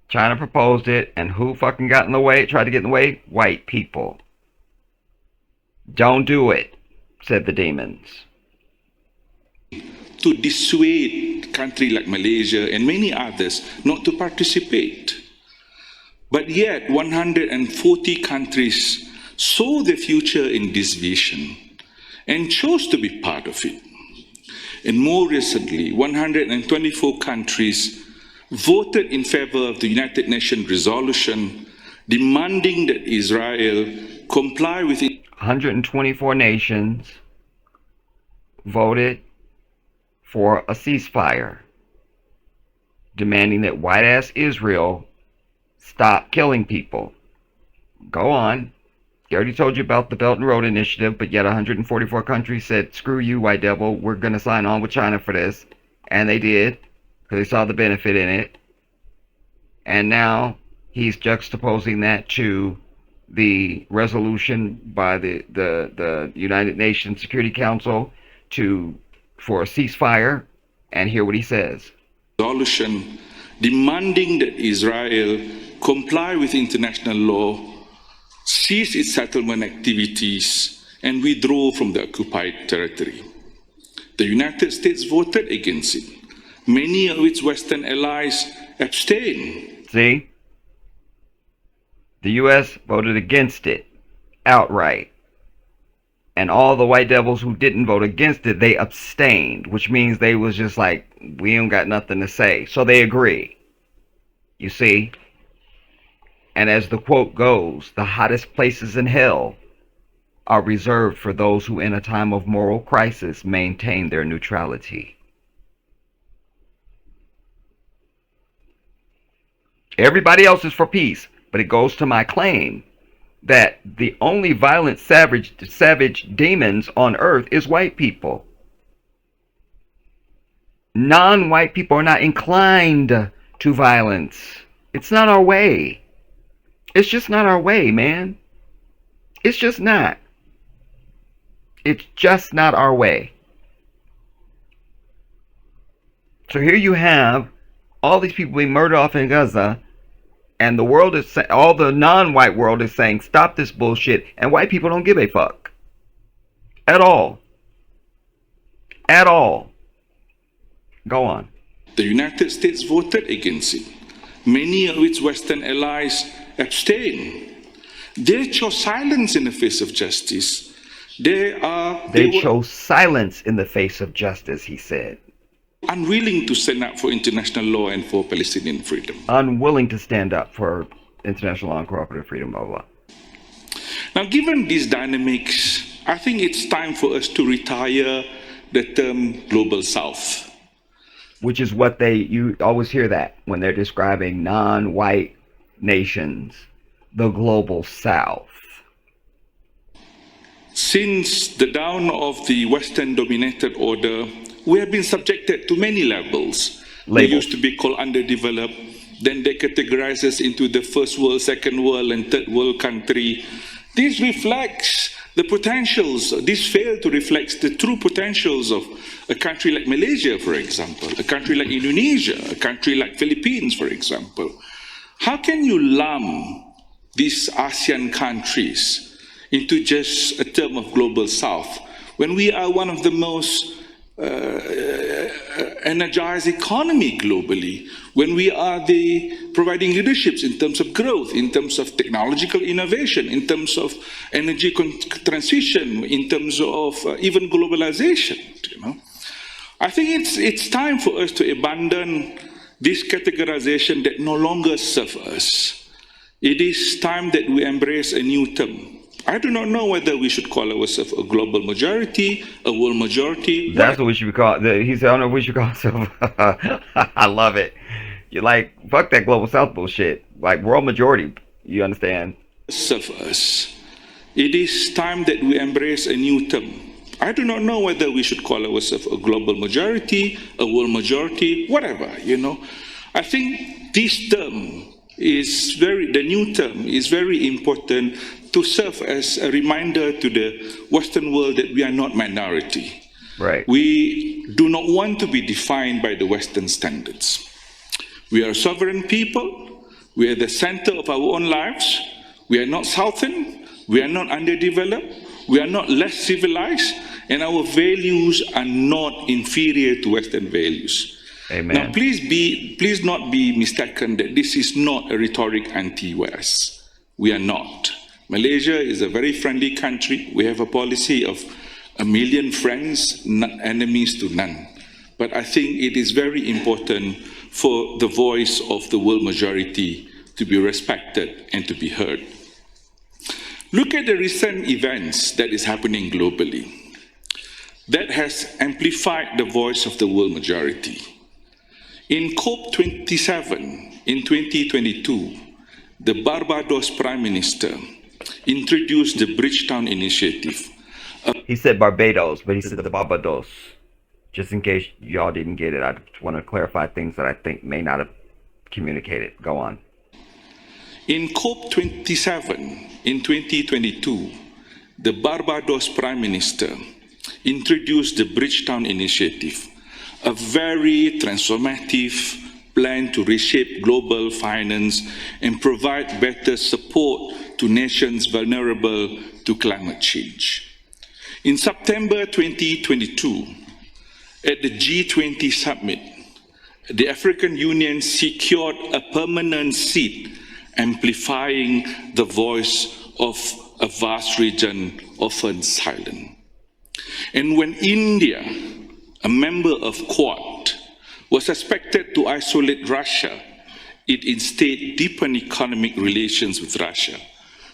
China proposed it, and who fucking got in the way, tried to get in the way? White people. Don't do it, said the demons. To dissuade a country like Malaysia and many others not to participate. But yet, 140 countries saw the future in this vision and chose to be part of it. And more recently, 124 countries voted in favor of the United Nations resolution demanding that Israel comply with it. 124 nations voted for a ceasefire, demanding that white-ass Israel stop killing people. Go on. I already told you about the Belt and Road Initiative, but yet 144 countries said, screw you, white devil, we're going to sign on with China for this. And they did, because they saw the benefit in it. And now he's juxtaposing that to the resolution by the United Nations Security Council for a ceasefire. And hear what he says. Resolution demanding that Israel comply with international law, cease its settlement activities, and withdraw from the occupied territory. The United States voted against it. Many of its Western allies abstained. See? The U.S. voted against it outright. And all the white devils who didn't vote against it, they abstained, which means they was just like, we don't got nothing to say. So they agree. You see? And as the quote goes, the hottest places in hell are reserved for those who in a time of moral crisis maintain their neutrality. Everybody else is for peace, but it goes to my claim that the only violent savage demons on earth is white people. Non-white people are not inclined to violence. It's not our way. It's just not our way, man. It's just not. It's just not our way. So here you have all these people being murdered off in Gaza, and the world is all the non-white world is saying stop this bullshit, and white people don't give a fuck at all. At all. Go on. The United States voted against it. Many of its Western allies abstained. They chose silence in the face of justice. They chose silence in the face of justice, he said. Unwilling to stand up for international law and for Palestinian freedom. Unwilling to stand up for international law and cooperative freedom, blah, blah. Now, given these dynamics, I think it's time for us to retire the term Global South. Which is what you always hear that when they're describing non-white nations, the Global South. Since the dawn of the Western-dominated order, we have been subjected to many labels. We used to be called underdeveloped, then they categorize us into the first world, second world, and third world country. This reflects the potentials, this failed to reflect the true potentials of a country like Malaysia, for example, a country like Indonesia, a country like Philippines, for example. How can you lump these ASEAN countries into just a term of Global South when we are one of the most energized economy globally, when we are providing leaderships in terms of growth, in terms of technological innovation, in terms of energy transition, in terms of even globalization, you know? I think it's time for us to abandon this categorization that no longer serves us. It is time that we embrace a new term. I do not know whether we should call ourselves a global majority, a world majority. That's what we should be called. He said, I don't know what we should call ourselves. I love it. You're like, fuck that Global South bullshit. Like, world majority. You understand? Serve us. It is time that we embrace a new term. I do not know whether we should call ourselves a global majority, a world majority, whatever, you know. I think this term the new term is very important to serve as a reminder to the Western world that we are not minority. Right. We do not want to be defined by the Western standards. We are a sovereign people. We are the center of our own lives. We are not Southern. We are not underdeveloped. We are not less civilized. And our values are not inferior to Western values. Amen. Now, please not be mistaken that this is not a rhetoric anti-West. We are not. Malaysia is a very friendly country. We have a policy of 1 million friends, enemies to none. But I think it is very important for the voice of the world majority to be respected and to be heard. Look at the recent events that is happening globally. That has amplified the voice of the world majority. In COP27 in 2022, the Barbados Prime Minister introduced the Bridgetown Initiative. He said Barbados, but he said the Barbados. Just in case y'all didn't get it, I just want to clarify things that I think may not have communicated. Go on. In COP27 in 2022, the Barbados Prime Minister introduced the Bridgetown Initiative, a very transformative plan to reshape global finance and provide better support to nations vulnerable to climate change. In September 2022, at the G20 summit, the African Union secured a permanent seat, amplifying the voice of a vast region often silent. And when India, a member of Quad, was expected to isolate Russia, it instead deepened economic relations with Russia,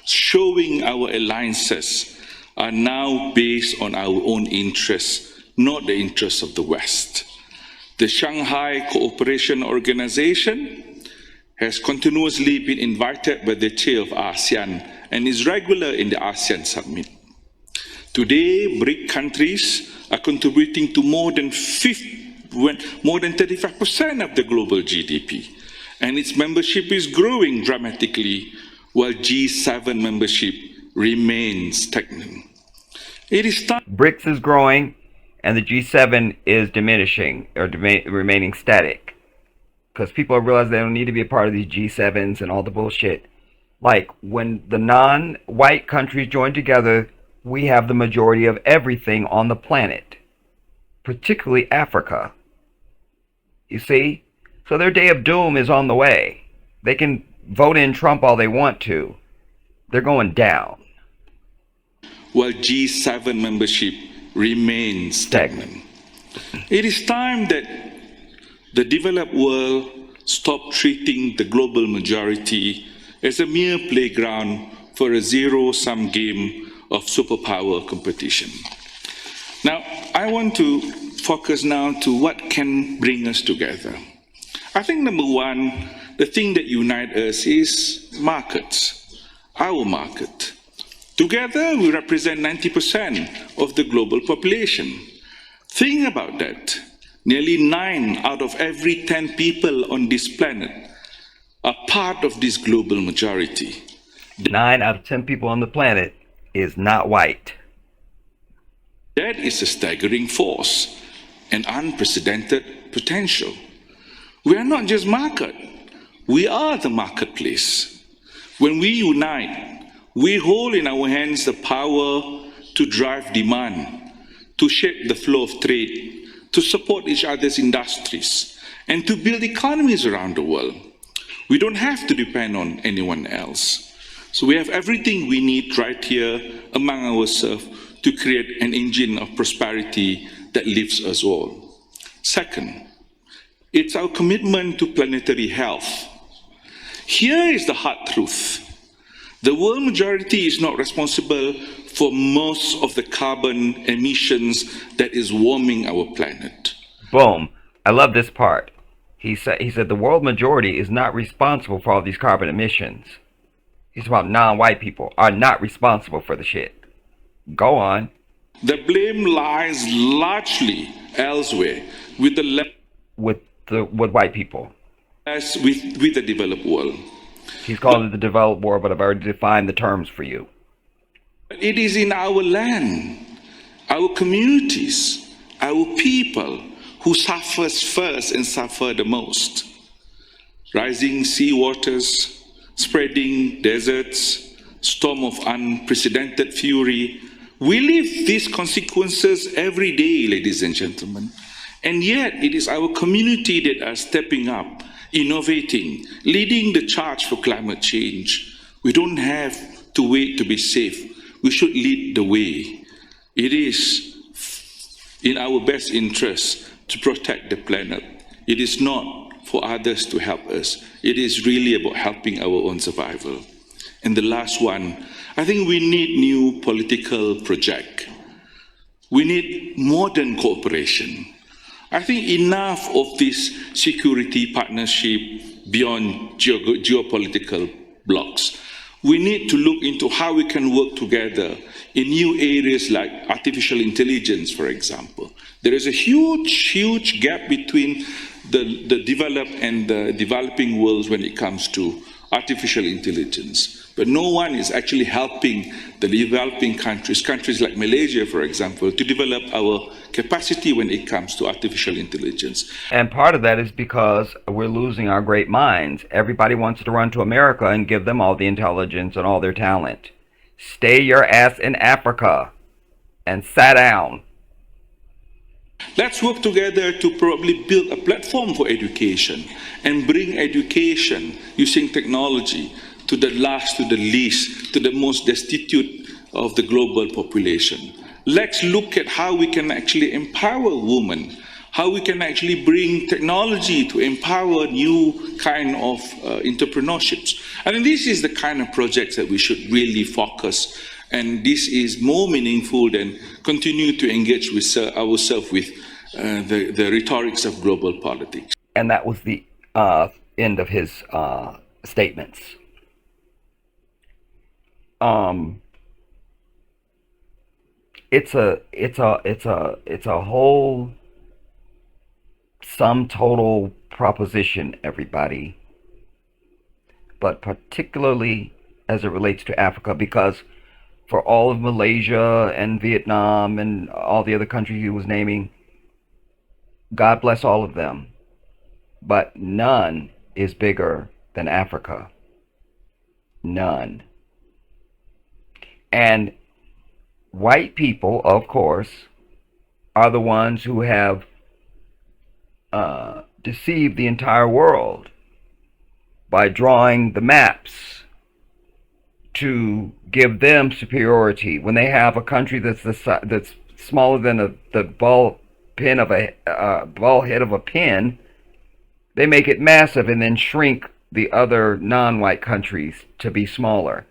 showing our alliances are now based on our own interests, not the interests of the West. The Shanghai Cooperation Organization has continuously been invited by the chair of ASEAN and is regular in the ASEAN Summit. Today, BRIC countries are contributing to more than 35% of the global GDP, and its membership is growing dramatically, while G7 membership remains stagnant. It is time. BRICS is growing, and the G7 is diminishing or remaining static. because people realize they don't need to be a part of these G7s and all the bullshit. Like, when the non-white countries join together, we have the majority of everything on the planet, particularly Africa. You see? So their day of doom is on the way. They can vote in Trump all they want to. They're going down. While G7 membership remains stagnant. It is time that the developed world stop treating the global majority as a mere playground for a zero-sum game of superpower competition. Now, I want to focus now to what can bring us together. I think number one, the thing that unites us is markets, our market. Together, we represent 90% of the global population. Think about that. Nearly 9 out of every 10 people on this planet are part of this global majority. 9 out of 10 people on the planet is not white. That is a staggering force, an unprecedented potential. We are not just market, we are the marketplace. When we unite, we hold in our hands the power to drive demand, to shape the flow of trade, to support each other's industries, and to build economies around the world. We don't have to depend on anyone else. So we have everything we need right here among ourselves to create an engine of prosperity that lifts us all. Second, it's our commitment to planetary health. Here is the hard truth. The world majority is not responsible for most of the carbon emissions that is warming our planet. Boom. I love this part. He said the world majority is not responsible for all these carbon emissions. He's about non-white people are not responsible for the shit. Go on. The blame lies largely elsewhere with with white people. As with the developed world. He's calling it the developed world, but I've already defined the terms for you. It is in our land, our communities, our people who suffers first and suffer the most. Rising sea waters, spreading deserts, storm of unprecedented fury. We live these consequences every day, ladies and gentlemen. And yet it is our community that are stepping up, innovating, leading the charge for climate change. We don't have to wait to be safe. We should lead the way. It is in our best interest to protect the planet. It is not for others to help us. It is really about helping our own survival. And the last one, I think we need new political project. We need modern cooperation. I think enough of this security partnership beyond geopolitical blocks. We need to look into how we can work together in new areas like artificial intelligence, for example. There is a huge gap between the developed and the developing worlds when it comes to artificial intelligence. But no one is actually helping the developing countries like Malaysia, for example, to develop our capacity when it comes to artificial intelligence. And part of that is because we're losing our great minds. Everybody wants to run to America and give them all the intelligence and all their talent. Stay your ass in Africa and sit down. Let's work together to probably build a platform for education and bring education using technology to the last, to the least, to the most destitute of the global population. Let's look at how we can actually empower women, how we can actually bring technology to empower new kind of entrepreneurships. I mean, this is the kind of projects that we should really focus, and this is more meaningful than continue to engage with ourselves with the rhetorics of global politics. And that was the end of his statements. It's a whole sum total proposition, everybody, but particularly as it relates to Africa, because for all of Malaysia and Vietnam and all the other countries he was naming, God bless all of them. but none is bigger than Africa. None. And white people, of course, are the ones who have deceived the entire world by drawing the maps to give them superiority. When they have a country that's smaller than the ball head of a pin, they make it massive and then shrink the other non-white countries to be smaller.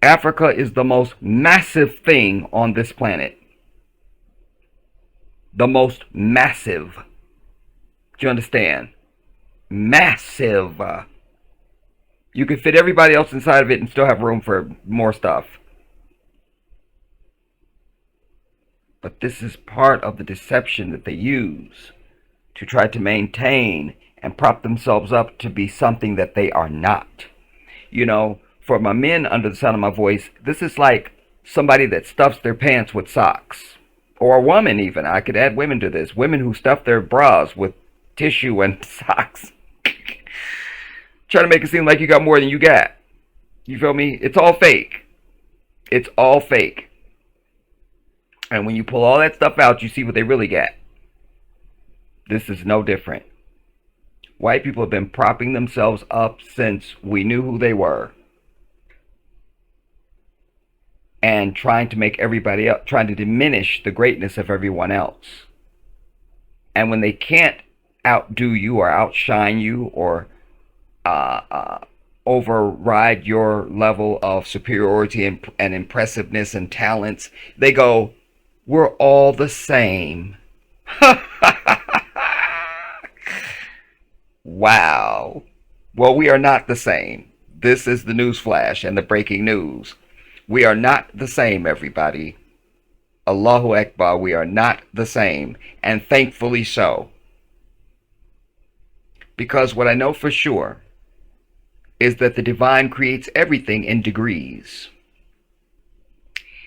Africa is the most massive thing on this planet. The most massive. Do you understand? Massive. You could fit everybody else inside of it and still have room for more stuff. But this is part of the deception that they use to try to maintain and prop themselves up to be something that they are not. You know, for my men under the sound of my voice, this is like somebody that stuffs their pants with socks. Or a woman even. I could add women to this. Women who stuff their bras with tissue and socks. Trying to make it seem like you got more than you got. You feel me? It's all fake. It's all fake. And when you pull all that stuff out, you see what they really got. This is no different. White people have been propping themselves up since we knew who they were. And trying to make everybody else, trying to diminish the greatness of everyone else. And when they can't outdo you or outshine you or override your level of superiority and impressiveness and talents, they go, we're all the same. Wow. Well, we are not the same. This is the news flash and the breaking news. We are not the same, everybody. Allahu Akbar, we are not the same. And thankfully so. Because what I know for sure is that the divine creates everything in degrees.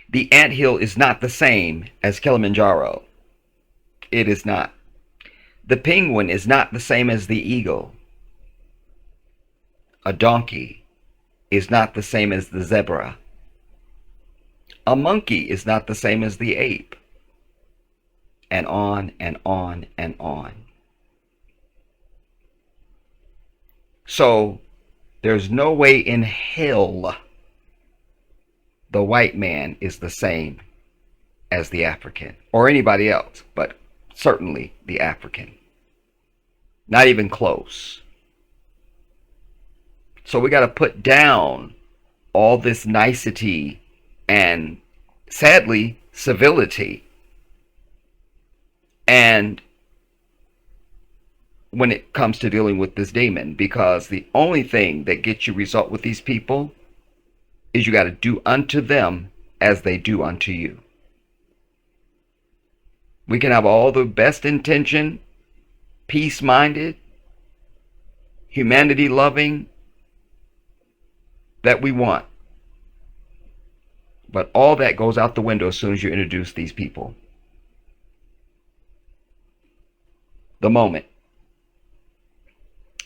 The anthill is not the same as Kilimanjaro. It is not. The penguin is not the same as the eagle. A donkey is not the same as the zebra. A monkey is not the same as the ape. And on and on and on. So, there's no way in hell the white man is the same as the African. Or anybody else, but certainly the African. Not even close. So we got to put down all this nicety and, sadly, civility. And when it comes to dealing with this demon, because the only thing that gets you result with these people is you got to do unto them as they do unto you. We can have all the best intention, peace-minded, humanity-loving that we want. But all that goes out the window as soon as you introduce these people. The moment.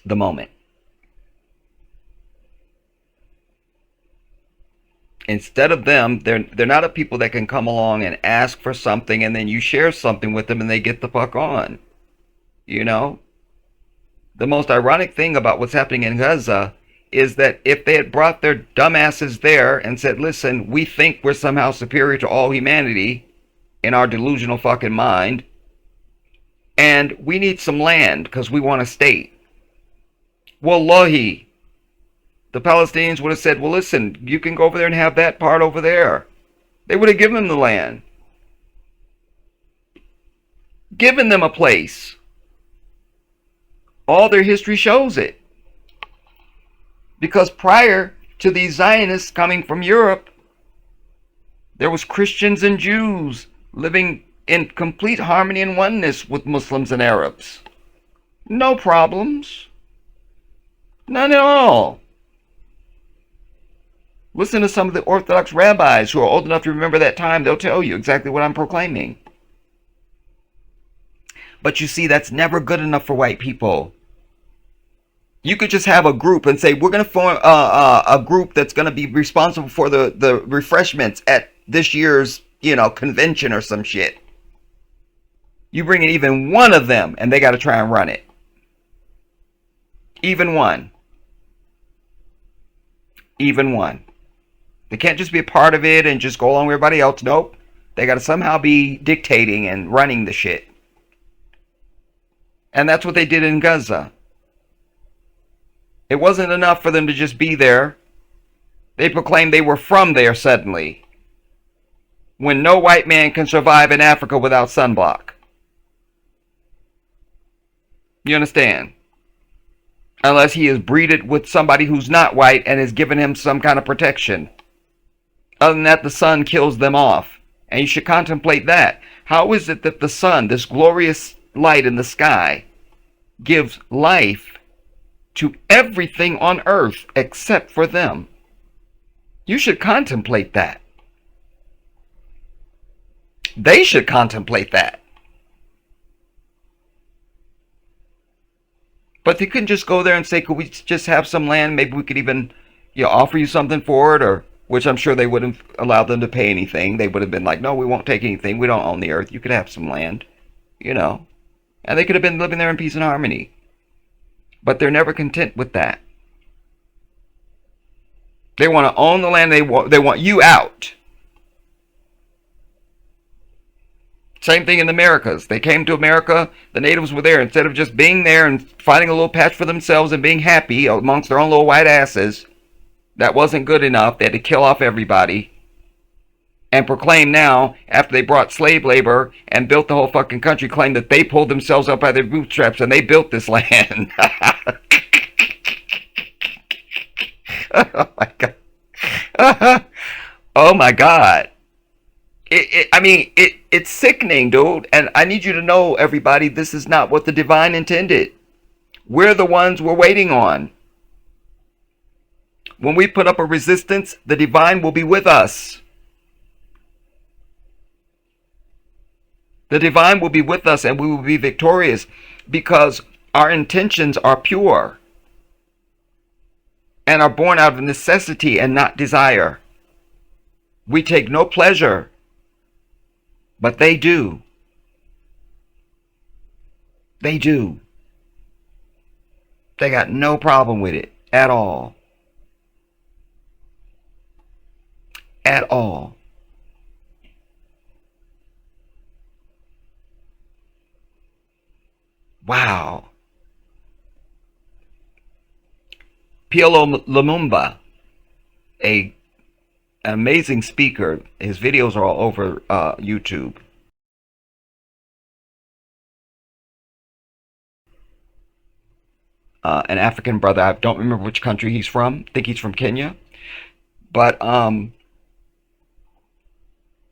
The moment. Instead of them, they're not a people that can come along and ask for something and then you share something with them and they get the fuck on. You know? The most ironic thing about what's happening in Gaza is that if they had brought their dumbasses there and said, listen, we think we're somehow superior to all humanity in our delusional fucking mind, and we need some land because we want a state. Wallahi, the Palestinians would have said, well, listen, you can go over there and have that part over there. They would have given them the land. Given them a place. All their history shows it. Because prior to these Zionists coming from Europe, there was Christians and Jews living in complete harmony and oneness with Muslims and Arabs. No problems. None at all. Listen to some of the Orthodox rabbis who are old enough to remember that time. They'll tell you exactly what I'm proclaiming. But you see, that's never good enough for white people. You could just have a group and say, we're going to form a group that's going to be responsible for the refreshments at this year's, convention or some shit. You bring in even one of them and they got to try and run it. Even one. Even one. They can't just be a part of it and just go along with everybody else. Nope. They got to somehow be dictating and running the shit. And that's what they did in Gaza. It wasn't enough for them to just be there. They proclaimed they were from there suddenly. When no white man can survive in Africa without sunblock. You understand? Unless he is breeded with somebody who's not white and has given him some kind of protection. Other than that, the sun kills them off. And you should contemplate that. How is it that the sun, this glorious light in the sky, gives life to everything on earth except for them? You should contemplate that. They should contemplate that. But they couldn't just go there and say, could we just have some land? Maybe we could even, offer you something for it, or which I'm sure they wouldn't allow them to pay anything. They would have been like, no, we won't take anything. We don't own the earth. You could have some land, And they could have been living there in peace and harmony. But they're never content with that. They want to own the land. They want you out. Same thing in the Americas. They came to America. The natives were there. Instead of just being there and finding a little patch for themselves and being happy amongst their own little white asses, that wasn't good enough. They had to kill off everybody. And proclaim now, after they brought slave labor and built the whole fucking country, claim that they pulled themselves up by their bootstraps and they built this land. Oh my God. Oh my God. It's sickening, dude. And I need you to know, everybody, this is not what the divine intended. We're the ones we're waiting on. When we put up a resistance, the divine will be with us. The divine will be with us and we will be victorious because our intentions are pure and are born out of necessity and not desire. We take no pleasure, but they do. They do. They got no problem with it at all. At all. Wow. Piolo Lumumba, an amazing speaker. His videos are all over YouTube. An African brother. I don't remember which country he's from. I think he's from Kenya. But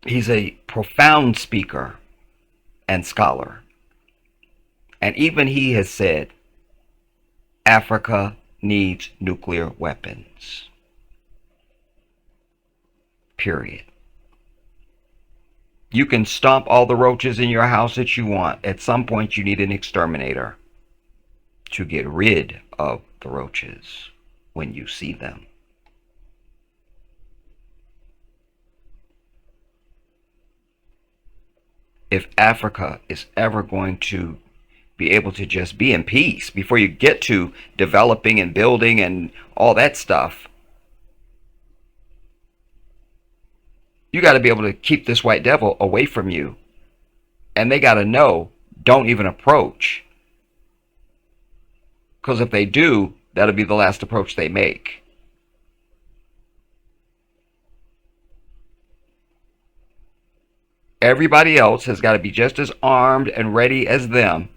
he's a profound speaker and scholar. And even he has said, Africa needs nuclear weapons. Period. You can stomp all the roaches in your house that you want. At some point, you need an exterminator to get rid of the roaches when you see them. If Africa is ever going to be able to just be in peace before you get to developing and building and all that stuff, you got to be able to keep this white devil away from you. And they got to know, don't even approach. Because if they do, that'll be the last approach they make. Everybody else has got to be just as armed and ready as them.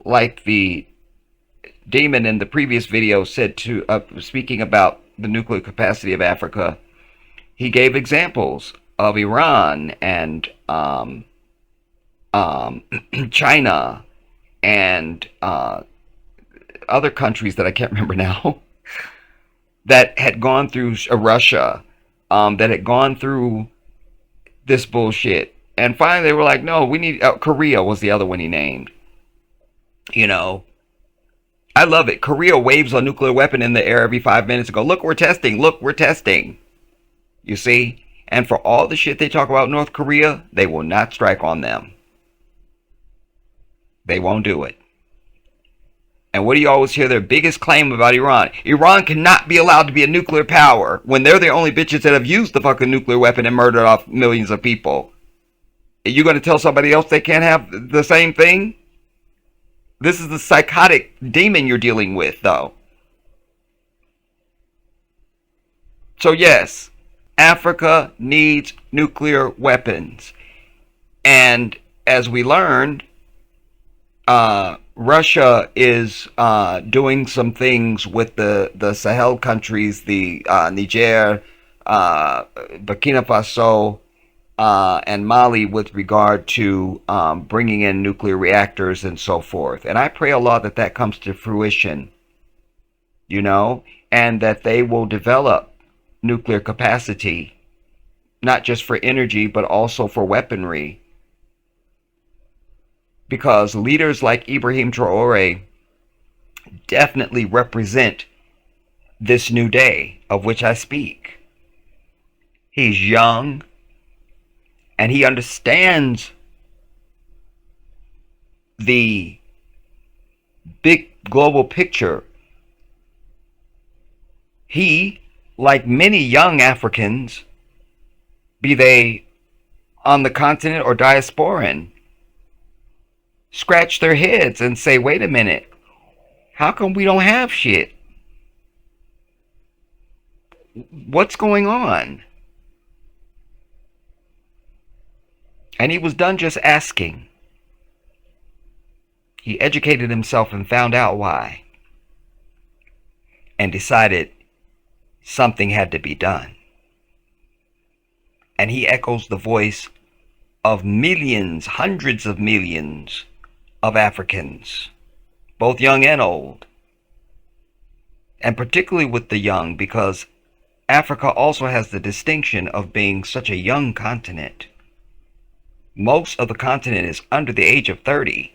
Like the demon in the previous video said to, speaking about the nuclear capacity of Africa, he gave examples of Iran and China and other countries that I can't remember now that had gone through Russia, that had gone through this bullshit. And finally they were like, no, we need, Korea was the other one he named. I I love it. Korea waves a nuclear weapon in the air every 5 minutes and go, look, we're testing. Look, we're testing. You see? And for all the shit they talk about North Korea, they will not strike on them. They won't do it. And what do you always hear their biggest claim about Iran? Iran cannot be allowed to be a nuclear power when they're the only bitches that have used the fucking nuclear weapon and murdered off millions of people. Are you going to tell somebody else they can't have the same thing? This is the psychotic demon you're dealing with, though. So yes, Africa needs nuclear weapons. And as we learned, Russia is doing some things with the Sahel countries, the Niger, Burkina Faso, and Mali with regard to bringing in nuclear reactors and so forth. And I pray Allah that that comes to fruition, you know, and that they will develop nuclear capacity, not just for energy, but also for weaponry. Because leaders like Ibrahim Traore definitely represent this new day of which I speak. He's young, and he understands the big global picture. He, like many young Africans, be they on the continent or diasporan, scratch their heads and say, wait a minute, how come we don't have shit? What's going on? And he was done just asking. He educated himself and found out why, and decided something had to be done. And he echoes the voice of millions, hundreds of millions of Africans, both young and old, and particularly with the young, because Africa also has the distinction of being such a young continent. Most of the continent is under the age of 30.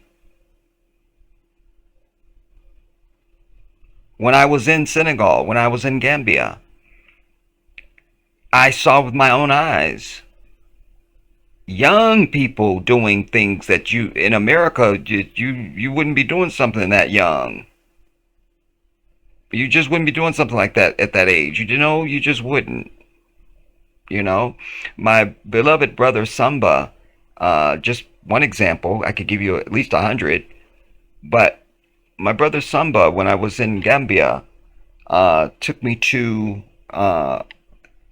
When I was in Senegal, when I was in Gambia, I saw with my own eyes young people doing things that you in America you wouldn't be doing something that young. You just wouldn't be doing something like that at that age. You know, you just wouldn't. You know, my beloved brother Samba, just one example. I could give you at least 100, but my brother Samba, when I was in Gambia, took me to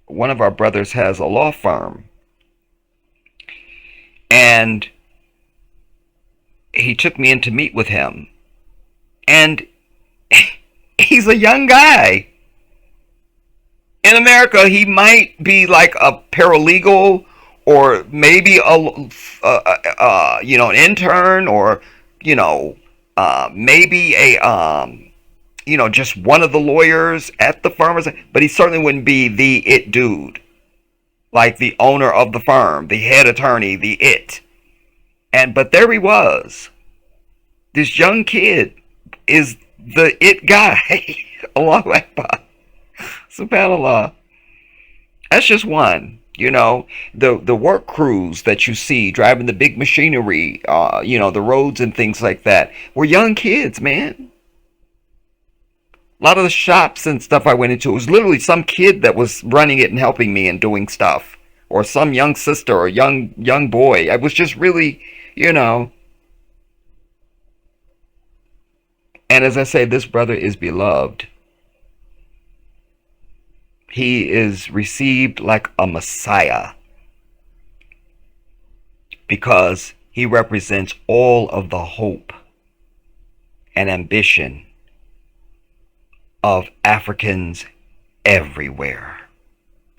one of our brothers has a law firm. And he took me in to meet with him. And he's a young guy. In America, he might be like a paralegal, or maybe an intern, or maybe a just one of the lawyers at the firm. But he certainly wouldn't be the it dude, like the owner of the firm, the head attorney, the it. But there he was. This young kid is the it guy. Allahu Akbar. SubhanAllah. That's just one. The work crews that you see driving the big machinery, the roads and things like that, were young kids, man. A lot of the shops and stuff I went into, it was literally some kid that was running it and helping me and doing stuff. Or some young sister or young boy. I was just really, And as I say, this brother is beloved. He is received like a Messiah, because he represents all of the hope and ambition of Africans everywhere,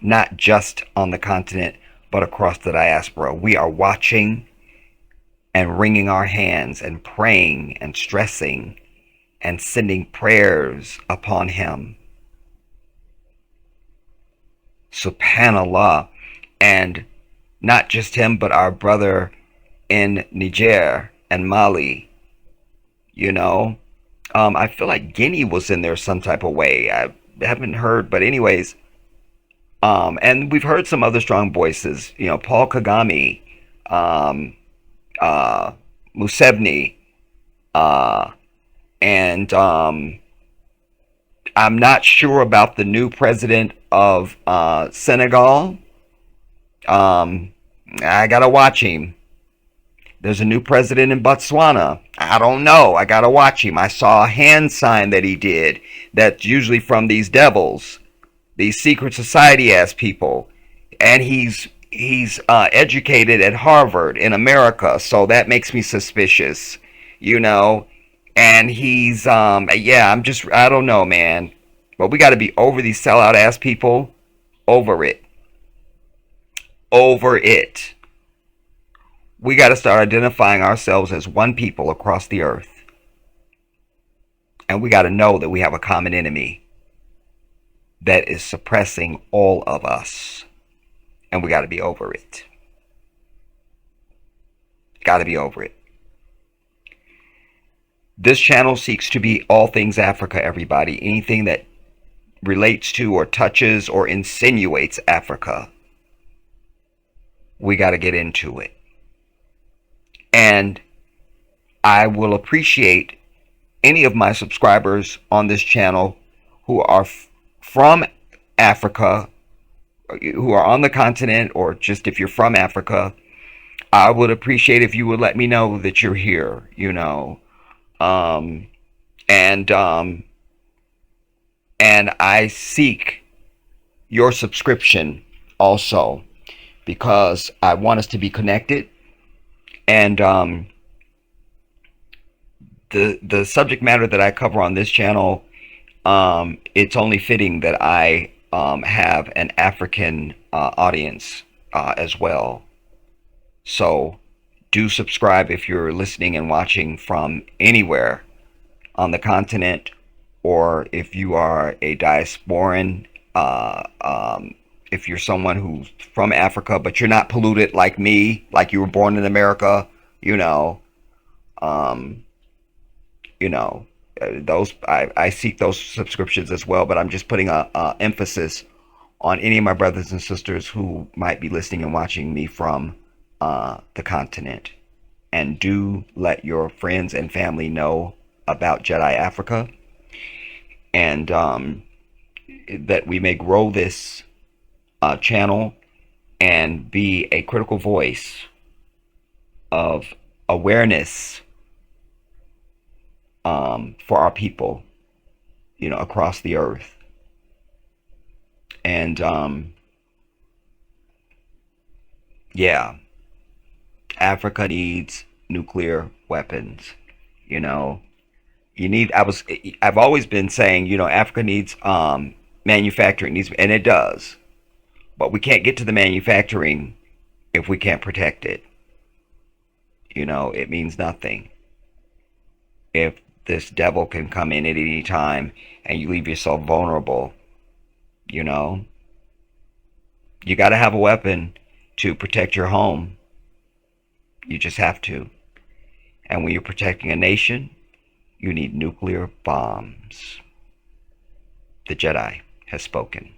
not just on the continent, but across the diaspora. We are watching and wringing our hands and praying and stressing and sending prayers upon him. SubhanAllah. And not just him, but our brother in Niger and Mali, I feel like Guinea was in there some type of way. I haven't heard, but anyways, and we've heard some other strong voices. You know, Paul Kagame, um, uh, Museveni, uh, and I'm not sure about the new president of Senegal. Um, I gotta watch him. There's a new president in Botswana. I don't know. I gotta watch him. I saw a hand sign that he did. That's usually from these devils, these secret society ass people, and he's educated at Harvard in America, so that makes me suspicious, you know. And he's yeah, I don't know, man. But we got to be over these sellout ass people. Over it. Over it. We got to start identifying ourselves as one people across the earth. And we got to know that we have a common enemy that is suppressing all of us. And we got to be over it. Got to be over it. This channel seeks to be all things Africa, everybody. Anything that relates to or touches or insinuates Africa, we got to get into it. And I will appreciate any of my subscribers on this channel who are from Africa, who are on the continent, or just if you're from Africa. I would appreciate if you would let me know that you're here, you know. And I seek your subscription also, because I want us to be connected. And the subject matter that I cover on this channel, it's only fitting that I have an African audience as well. So do subscribe if you're listening and watching from anywhere on the continent, or if you are a diasporan, if you're someone who's from Africa but you're not polluted like me, like you were born in America, you know, those I seek those subscriptions as well. But I'm just putting a emphasis on any of my brothers and sisters who might be listening and watching me from the continent. And do let your friends and family know about Jedi Africa, and that we may grow this channel and be a critical voice of awareness for our people, you know, across the earth. And yeah, Africa needs nuclear weapons. You know, I've always been saying, you know, Africa needs manufacturing needs, and it does. But we can't get to the manufacturing if we can't protect it. You know, it means nothing if this devil can come in at any time and you leave yourself vulnerable. You know, you got to have a weapon to protect your home. You just have to. And when you're protecting a nation, you need nuclear bombs. The Jedi has spoken.